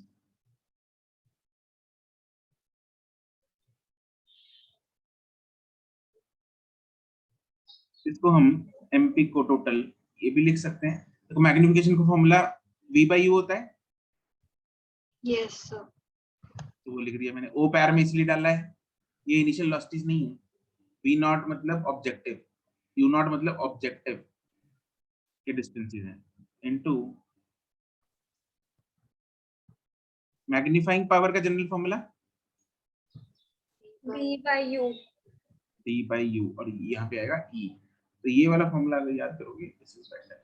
इसको हम MP को टोटल ये भी लिख सकते हैं। तो मैग्निफिकेशन का फॉर्मूला V by U होता है, यस सर। तो वो लिख दिया मैंने। O पैर में इसलिए डाला है, ये इनिशियल वेलोसिटीज नहीं है। V नॉट मतलब ऑब्जेक्टिव, U नॉट मतलब ऑब्जेक्टिव के डिस्टेंसेस हैं, इनटू मैग्नीफाइंग पावर का general formula V by U। D by you, और यहाँ पे आएगा ई। तो ये वाला फॉर्मूला अगर याद करोगे, दिस इज बेटर।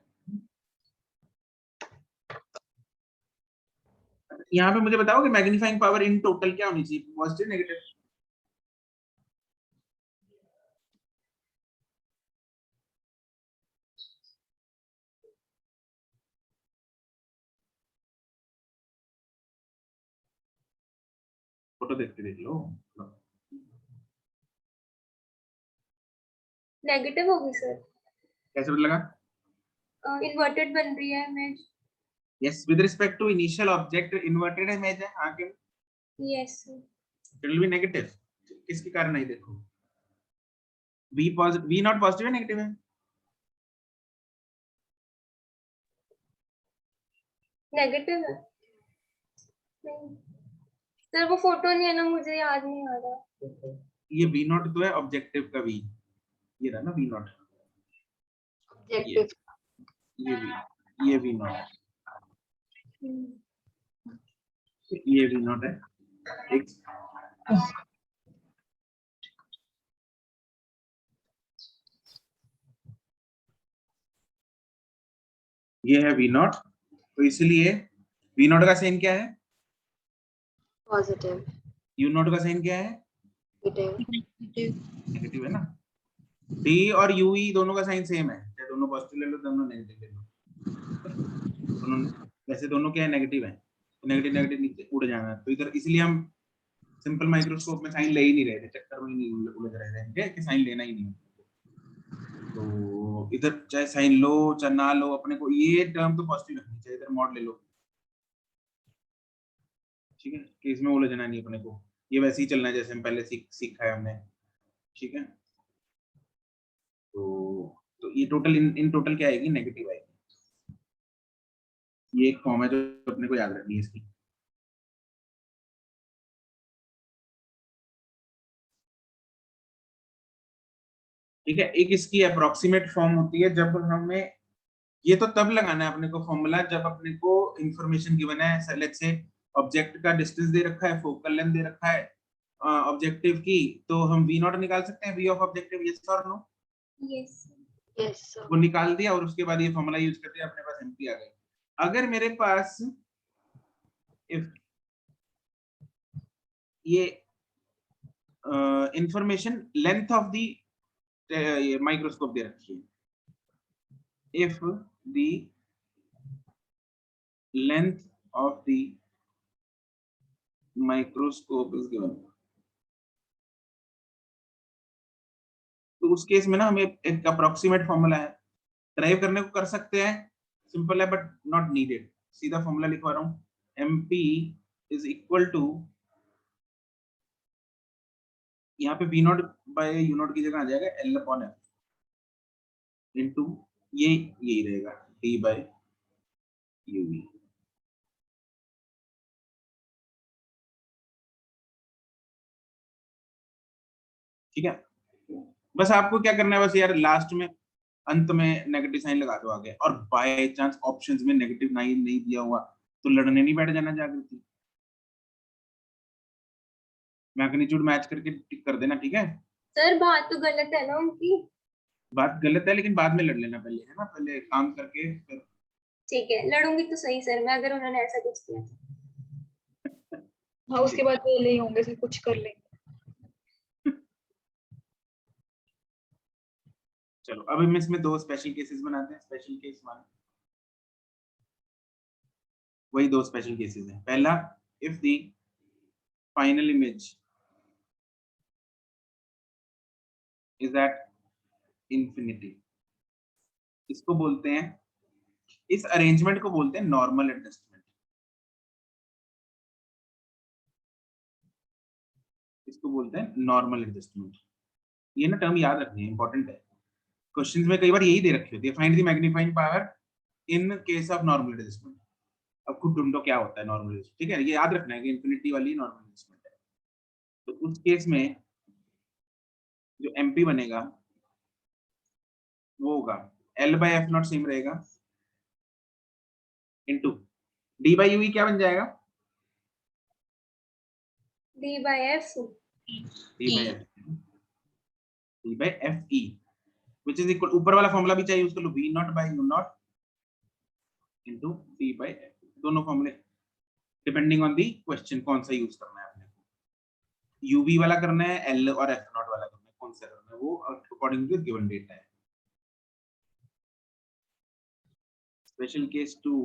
यहाँ पे मुझे बताओ कि मैग्नीफाइंग पावर इन टोटल क्या होनी चाहिए, पॉजिटिव नेगेटिव? फोटो देख लो। नेगेटिव होगी सर, कैसे पता लगा? इन्वर्टेड बन रही है image. Yes, with respect to initial object inverted image है, आगे yes it will be negative. किसके कारण है देखो, V positive, V not positive है नेगेटिव है? नेगेटिव है। नहीं सर, वो फोटो नहीं है ना, मुझे याद नहीं आ रहा। ये वी नॉट तो है ऑब्जेक्टिव का वी, ये रहा ना वी नॉट, ऑब्जेक्टिव ये वी नॉट, ये वी नॉट है। एक ये है वी नॉट, तो इसलिए वी नॉट का साइन क्या है? पॉजिटिव, यू नॉट का साइन क्या है? नेगेटिव, नेगेटिव है ना। डी और यूई दोनों का साइन सेम है, चाहे दोनों पॉजिटिव ले लो दोनों नेगेटिव ले लो, दोनों वैसे दोनों क्या है, नेगेटिव है, तो नेगेटिव नेगेटिव नीचे उड़ जाना। तो इधर इसलिए हम सिंपल माइक्रोस्कोप में साइन ले ही नहीं रहे थे, चक्कर में नहीं उलझ रहे थे कि साइन लेना ही नहीं। तो इधर चाहे साइन लो चाहे ना लो, अपने को ये टर्म तो पॉजिटिव रखनी चाहिए, इधर मॉड ले लो, ठीक है, कि इसमें उलझना नहीं अपने को, ये वैसे ही चलना है जैसे हम पहले सीखा है हमने, ठीक है। तो ये टोटल इन टोटल क्या आएगी, नेगेटिव आएगी। ये एक फॉर्म है जो अपने को याद रखनी है इसकी। ठीक है, एक इसकी अप्रोक्सीमेट फॉर्म होती है जब हमें, ये तो तब लगाना है अपने को फॉर्मूला जब अपने को इंफॉर्मेशन गिवन है, लेट्स से ऑब्जेक्ट का डिस्टेंस दे रखा है, फोकल लेंथ दे रखा है ऑब्जेक्टिव की, तो हम वी नॉट निकाल सकते हैं, वी ऑफ ऑब्जेक्टिव, यस और नो? यस यस वो निकाल दिया और उसके बाद ये फॉर्मूला यूज कर दिया, अपने पास एमपी आ गई। अगर मेरे पास इफ ये information length of the microscope दे रखी है, if the length of the microscope is given, तो उस केस में ना हमें एक अप्रोक्सीमेट फॉर्मूला है, ड्राइव करने को कर सकते हैं, सिंपल है बट नॉट नीडेड। सीधा फॉर्मूला लिखवा रहा हूं, mp इज इक्वल टू, यहाँ पे v naught by u naught की जगह आ जाएगा l अपॉन f इनटू ये यही रहेगा d बाय uv। ठीक है, बस आपको क्या करना है, बस यार लास्ट में अंत में नेगेटिव साइन लगा दो आगे, और बाय चांस ऑप्शंस में नेगेटिव नहीं दिया हुआ तो लड़ने नहीं बैठ जाना जागृति, मैग्नीट्यूड मैच करके टिक कर देना, ठीक है। सर, बात तो गलत है ना उनकी। बात गलत है लेकिन बाद में लड़ लेना पहले, है ना, पहले काम करके फिर। ठीक है, लड़ूंगी तो सही सर मैं, अगर उन्होंने ऐसा कुछ किया तो। हाँ, उसके बाद वेले ही होंगे, सब कुछ कर लेंगे। चलो अब हम इसमें दो स्पेशल केसेस बनाते हैं, स्पेशल केस 1, वही दो स्पेशल केसेस हैं। पहला, if the final image is at infinity, इसको बोलते हैं, इस अरेंजमेंट को बोलते हैं नॉर्मल एडजस्टमेंट, इसको बोलते हैं नॉर्मल एडजस्टमेंट। ये ना टर्म याद रखनी है, इंपॉर्टेंट है, क्वेश्चंस में कई बार यही दे रखी होती है, find the magnifying power in case of normal adjustment. अब खुद ढूंढो क्या होता है नॉर्मल एडजस्टमेंट, ठीक है, ये याद रखना है कि इंफिनिटी वाली नॉर्मल एडजस्टमेंट है। तो उस केस में जो एमपी बनेगा वो होगा L by F naught same रहेगा इनटू D बाय यूई, क्या बन जाएगा, D by F। D by F, V by FE, which is equal, ऊपर वाला फॉर्मूला भी चाहिए उसको, लो V naught by U naught into V by F, दोनों फॉर्मूले डिपेंडिंग ऑन दी क्वेश्चन कौन सा यूज करना है आपने, UV वाला करना है L और F नॉट वाला करना है, कौन सा करना है वो अकॉर्डिंग टू गिवन डेटा है. Special case 2,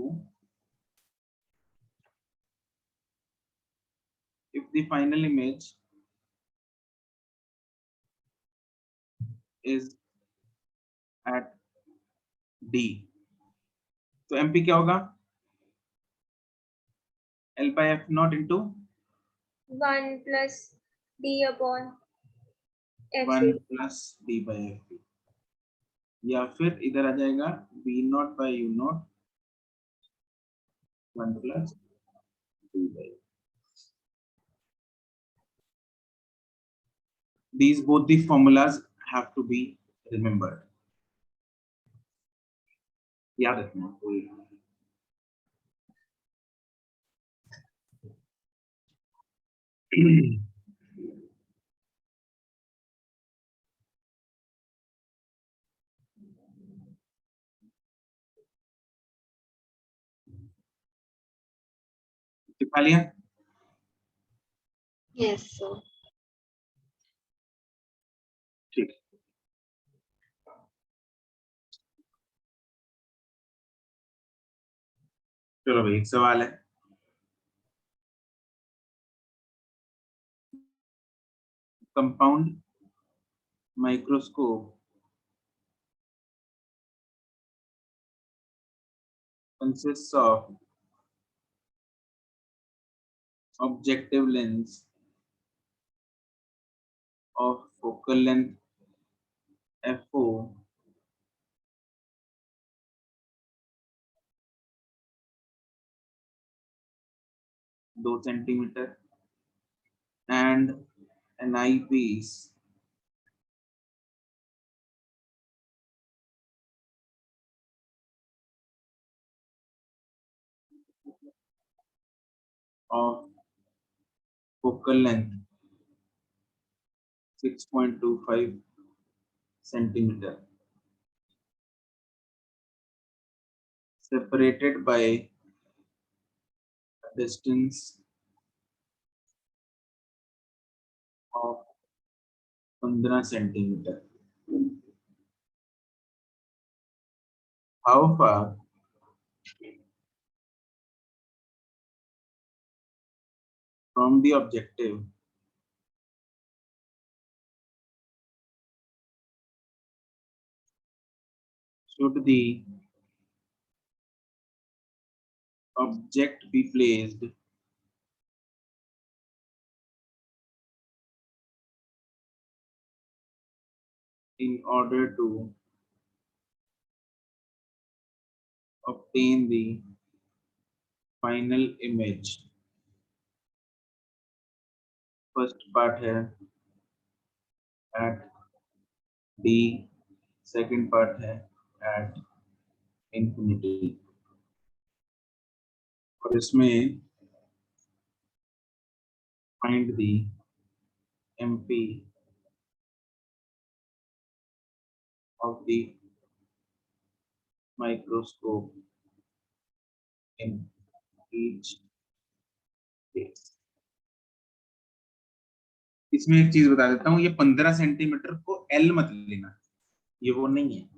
if the final image is at D, तो MP क्या होगा, L by F naught into 1 plus D upon 1 FE. plus D by FE, या फिर इधर आ जाएगा V not by U not 1 plus D by F. These both the formulas have to be remembered. याद रखना कोई. दिखा लिया. Yes, sir. ठीक. चलो भाई एक सवाल है. Compound microscope consists of objective lens of focal length f4 2 centimeter and an eyepiece of focal length 6.25 centimeter separated by a distance of 15 centimeter. How far from the objective should the object be placed in order to obtain the final image? First part है at D, second part है at infinity. और इसमें find the MP of the microscope in each case. इसमें एक चीज बता देता हूँ, ये 15 सेंटीमीटर को L मत लेना, ये वो नहीं है,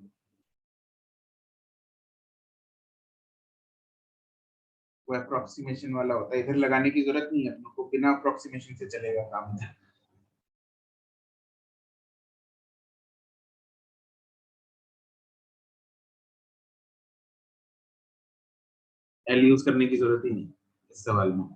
वो अप्रोक्सीमेशन वाला होता है, इधर लगाने की जरूरत नहीं है, अपने को बिना अप्रोक्सीमेशन से चलेगा काम इधर. L यूज करने की जरूरत ही नहीं इस सवाल में.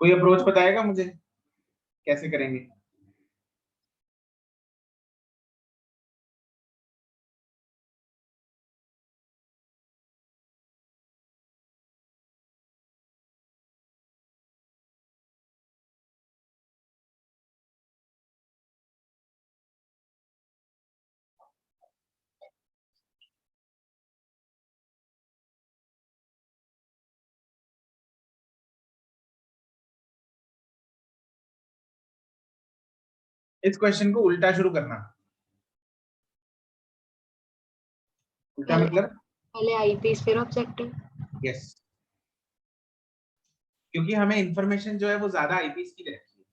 कोई अप्रोच बताएगा मुझे कैसे करेंगे? इस क्वेश्चन को उल्टा शुरू करना। उल्टा मतलब पहले आईपीस फिर ऑब्जेक्टिव। यस, क्योंकि हमें इंफॉर्मेशन जो है वो ज्यादा आईपीस की रहती है।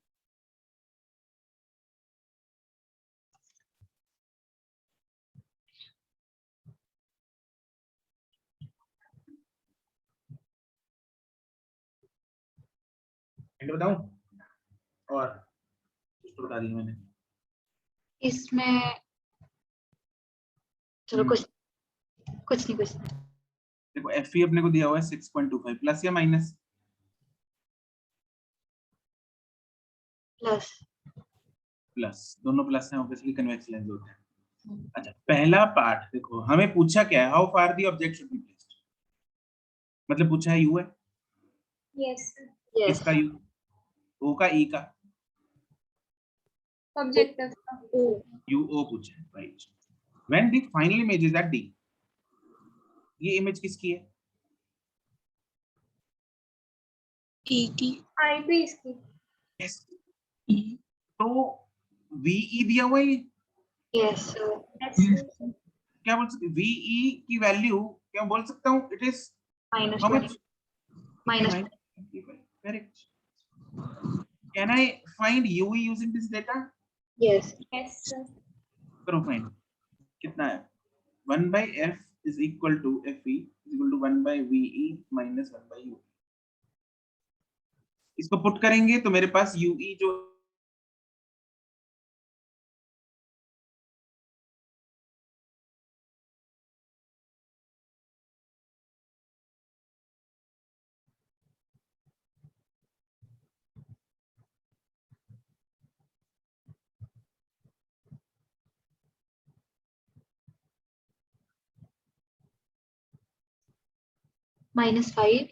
हिंट बताऊं? और कुछ तो बता दिया मैंने। इसमें चलो कुछ नहीं। देखो एफई अपने को दिया हुआ है 6.25 प्लस या माइनस? प्लस। प्लस, दोनों प्लस हैं, ऑब्वियसली कन्वेक्स लेंस होते हैं। अच्छा, पहला पार्ट देखो, हमें पूछा क्या है, how far the object should be placed, मतलब पूछा है यू है, यस यस। किसका यू? ओ का, ई का? ऑब्जेक्टिव का। यू ओ पूछा है, right. When the final image is at D, ये इमेज किसकी है? E की आईपीस की। यस, तो वीई दिया हुआ है, यस क्या बोल सकते, वीई की वैल्यू क्या बोल सकता हूँ, it is minus how much? Minus correct. Can I find U E using this data? Yes yes करो फाइंड, कितना है? 1 by f is equal to fe is equal to 1 by ve minus 1 by u। इसको put करेंगे तो मेरे पास ue जो -5।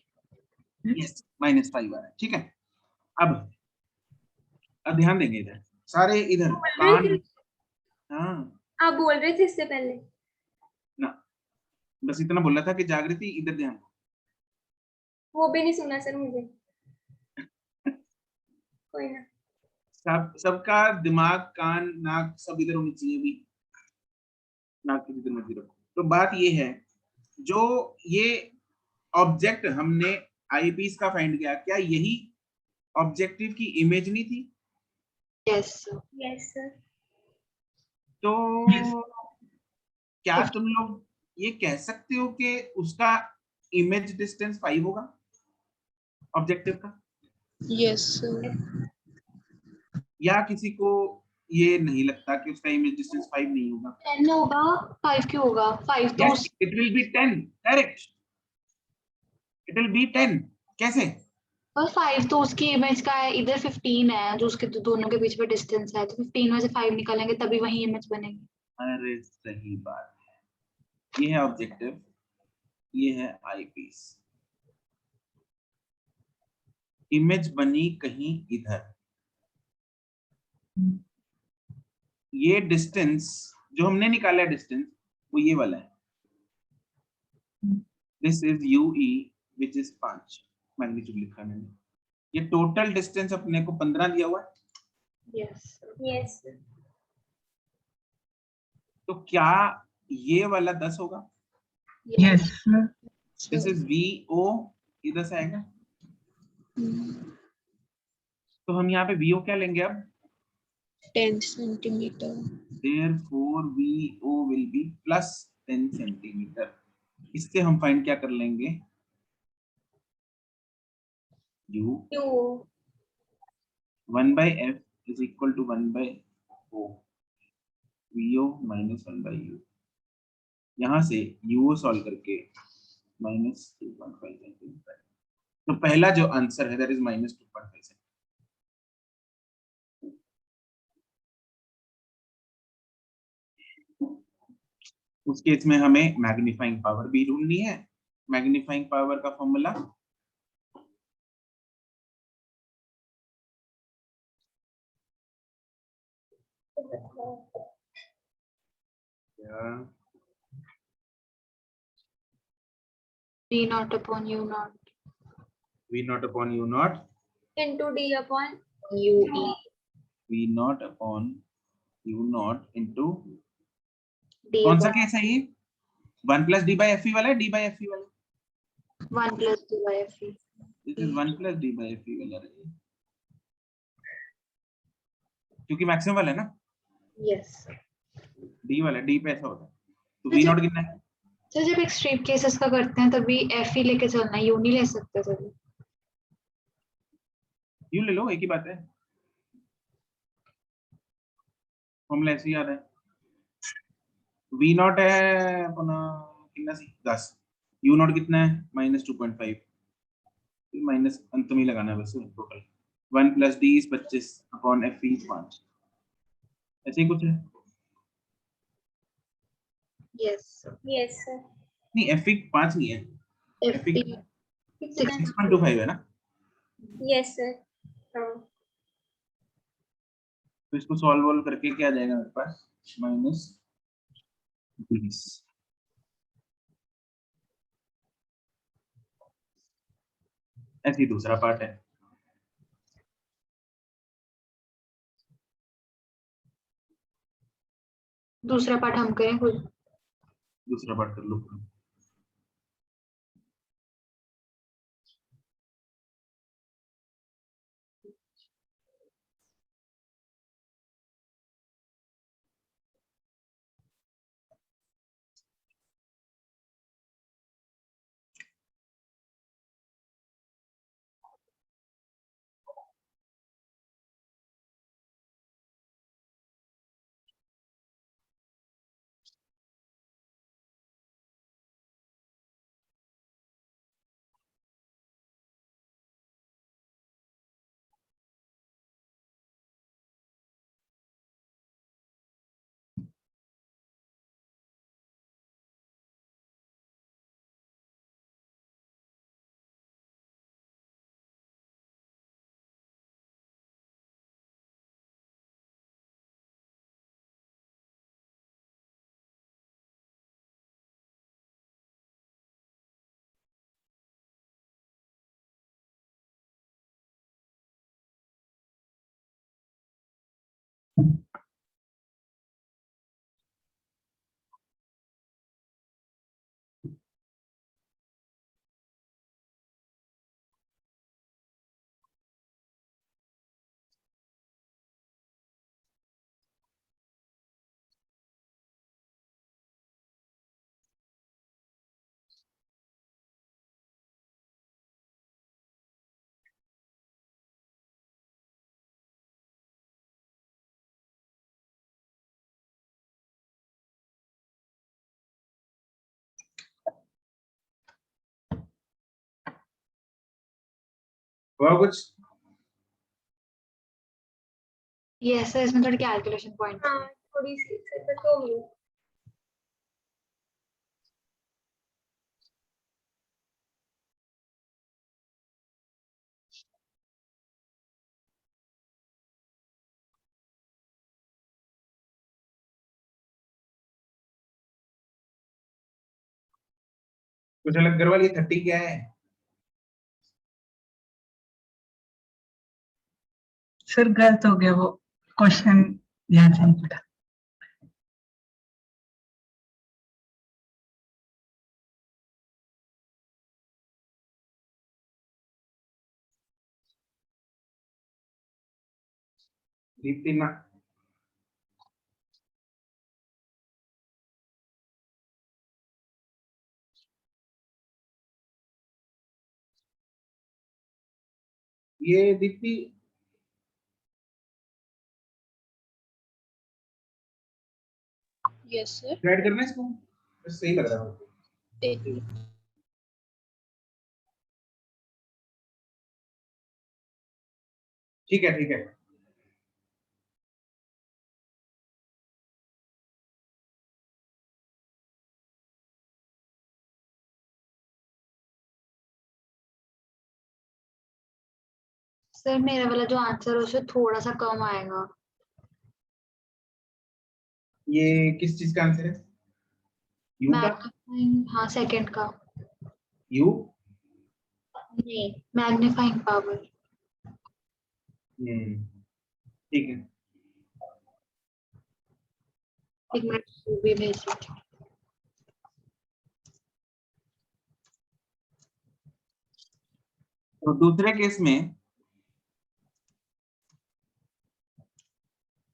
Yes -5 आ रहा है, ठीक है। अब ध्यान देंगे इधर, सारे इधर कान। हाँ आप बोल रहे थे इससे पहले। ना, बस इतना बोला था कि जागृति इधर ध्यान दो। वो भी नहीं सुना सर मुझे। कोई ना। सबका दिमाग, कान, नाक सब इधर होनी चाहिए भी, नाक की इधर मत रखो। तो बात ये है, जो ये ऑब्जेक्ट हमने आईपीस का फाइंड किया, क्या यही ऑब्जेक्टिव की इमेज नहीं थी? Yes yes sir. तो क्या तुम लोग ये कह सकते हो कि उसका इमेज डिस्टेंस 5 होगा ऑब्जेक्टिव का? yes या किसी को ये नहीं लगता कि उसका इमेज डिस्टेंस 5 नहीं होगा? 10 होगा। 5 क्यों होगा? 5 तो yes, it will be 10, correct, it will be 10। कैसे? और 5 तो उसकी इमेज का है, इधर 15 है जो उसके दोनों के बीच में डिस्टेंस है, तो 15 में से 5 निकालेंगे तभी वही इमेज बनेगी। अरे सही बात है, ये है ऑब्जेक्टिव, ये है आईपीस, इमेज बनी कहीं इधर। ये डिस्टेंस जो हमने निकाला है डिस्टेंस, वो ये वाला है, this is U E which is 5 magnitude लिखा मैंने। ये टोटल डिस्टेंस अपने को 15 दिया हुआ है। यस यस तो क्या ये वाला 10 होगा? Yes sir. This is V O, इधर से आएगा, तो हम यहाँ पे वी ओ क्या लेंगे अब? 10 centimeter therefore VO will be plus 10 centimetre. इससे हम फाइंड क्या कर लेंगे? U you 1 by F is equal to 1 by O, VO minus 1 by U। यहाँ से UO सॉल्व करके -2.5 सेंटीमीटर। तो पहला जो आंसर है दैट इज -2.5 सेंटीमीटर। उस केस में हमें मैग्नीफाइंग पावर भी ढूंढनी है। मैग्नीफाइंग पावर का formula V naught upon U naught V naught upon U naught, into D upon UE V naught upon U naught into D कौन सा upon केस है ये? 1 plus D by FE वाला है, D by FE वाला? 1 plus D by FE. This is 1 plus D by FE वाला है, क्योंकि मैक्सिमम वाला है ना, Yes. D वाला, D पे ऐसा होता है। तो V naught कितना है? तो जब एक्सट्रीम केसेस का करते हैं तभी FE लेके चलना है, U नहीं ले सकते तभी। U ले लो, एक ही बात है, फॉर्मूला ऐसे ही याद है। V naught है अपना कितना सी 10, U naught कितना है -2.5, माइनस अंत में ही लगाना है बस total. 1 plus D is 25 upon FE is 5, ऐसे ही कुछ है। Yes. yes sir नहीं FE 5 नहीं है, FE कितना 6.25 है ना। yes sir हाँ तो इसको सॉल्व करके क्या आ जाएगा मेरे पास -20। ऐसे ही दूसरा पार्ट है। दूसरा पार्ट हम करें खुद। दूसरा पार्ट कर लो। हुआ कुछ? Yes sir, इसमें थोड़ी कैलकुलेशन पॉइंट। हाँ थोड़ी सी सर तो कुछ अलग करवा लिए। 30 क्या है? सर गलत हो गया, वो क्वेश्चन ध्यान से नहीं पढ़ा। दीप्ति ना ये दीप्ति yes sir ऐड करना है इसको, बस सही लग रहा है। एक मिनट ठीक है ठीक है। सर मेरा वाला जो आंसर है उससे थोड़ा सा कम आएगा। ये किस चीज का आंसर है? यू का? मैग्नीफाइंग, हाँ सेकंड का। यू? नहीं, मैग्नीफाइंग पावर। ठीक है। एक मिनट, वो भी भेज दीजिए। तो दूसरे केस में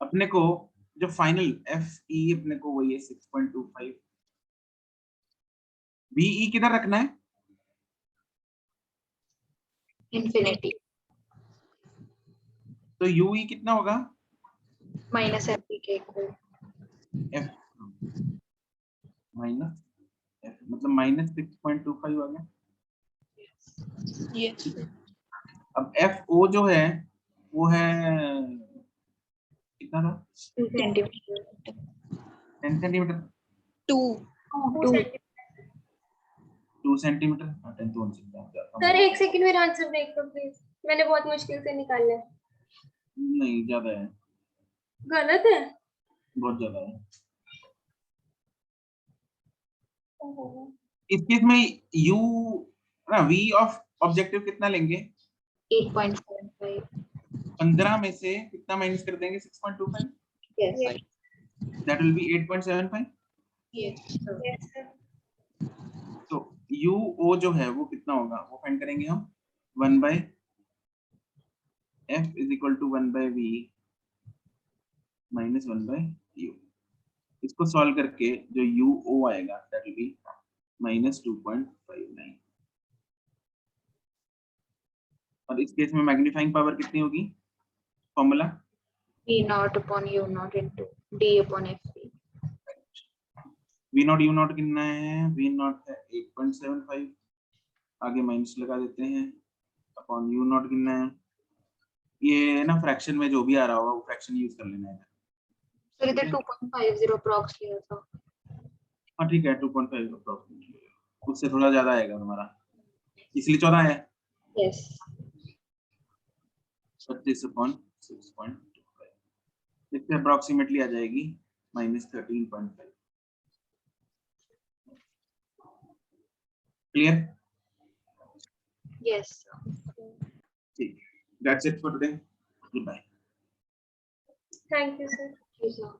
अपने को जो फाइनल एफ ई अपने को वही है 6.25। बीई किधर रखना है? इन्फिनिटी तो यूई कितना होगा? माइनस एफ के को। एफ माइनस एफ मतलब माइनस 6.25 आ गया। Yes. अब एफ ओ जो है वो है कितना था? 2 सेंटीमीटर। 10 सेंटीमीटर। 2. 2 2 सेंटीमीटर। 10 तो 1 से ज्यादा सर एक सेकंड मेरा आंसर देख लो प्लीज, मैंने बहुत मुश्किल से निकाला है। नहीं, ज्यादा है, गलत है? बहुत ज्यादा है। ओहो। इस केस में यू ना वी ऑफ ऑब्जेक्टिव कितना लेंगे? 8.75। 15 में से कितना माइनस कर देंगे? 6.25। Yes that will be 8.75। Yes Yes, sir. तो यू ओ जो है वो कितना होगा वो फाइंड करेंगे हम। 1 by F is equal to 1 by V minus 1 by U. इसको सॉल्व करके जो यू ओ आएगा दैट विल बी माइनस 2.59। और इस केस में मैग्नीफाइंग पावर कितनी होगी? Formula V naught upon U naught into D upon FP। V naught U naught कितना है? वी नॉट है 8.75, आगे माइनस लगा देते हैं, अपॉन यू नॉट कितना है? ये ना फ्रैक्शन में जो भी आ रहा होगा वो फ्रैक्शन यूज कर लेना है। सर इधर 2.50 अप्रॉक्स लिया था। हाँ ठीक है, 2.5 अप्रॉक्सिमेटली, उससे थोड़ा ज्यादा आएगा तुम्हारा, इसलिए 14 है। यस 36/6.25 इससे अप्रॉक्सिमेटली आ जाएगी -13.5। क्लियर? यस ठीक, that's it for today, good bye. Thank you, sir. Sir.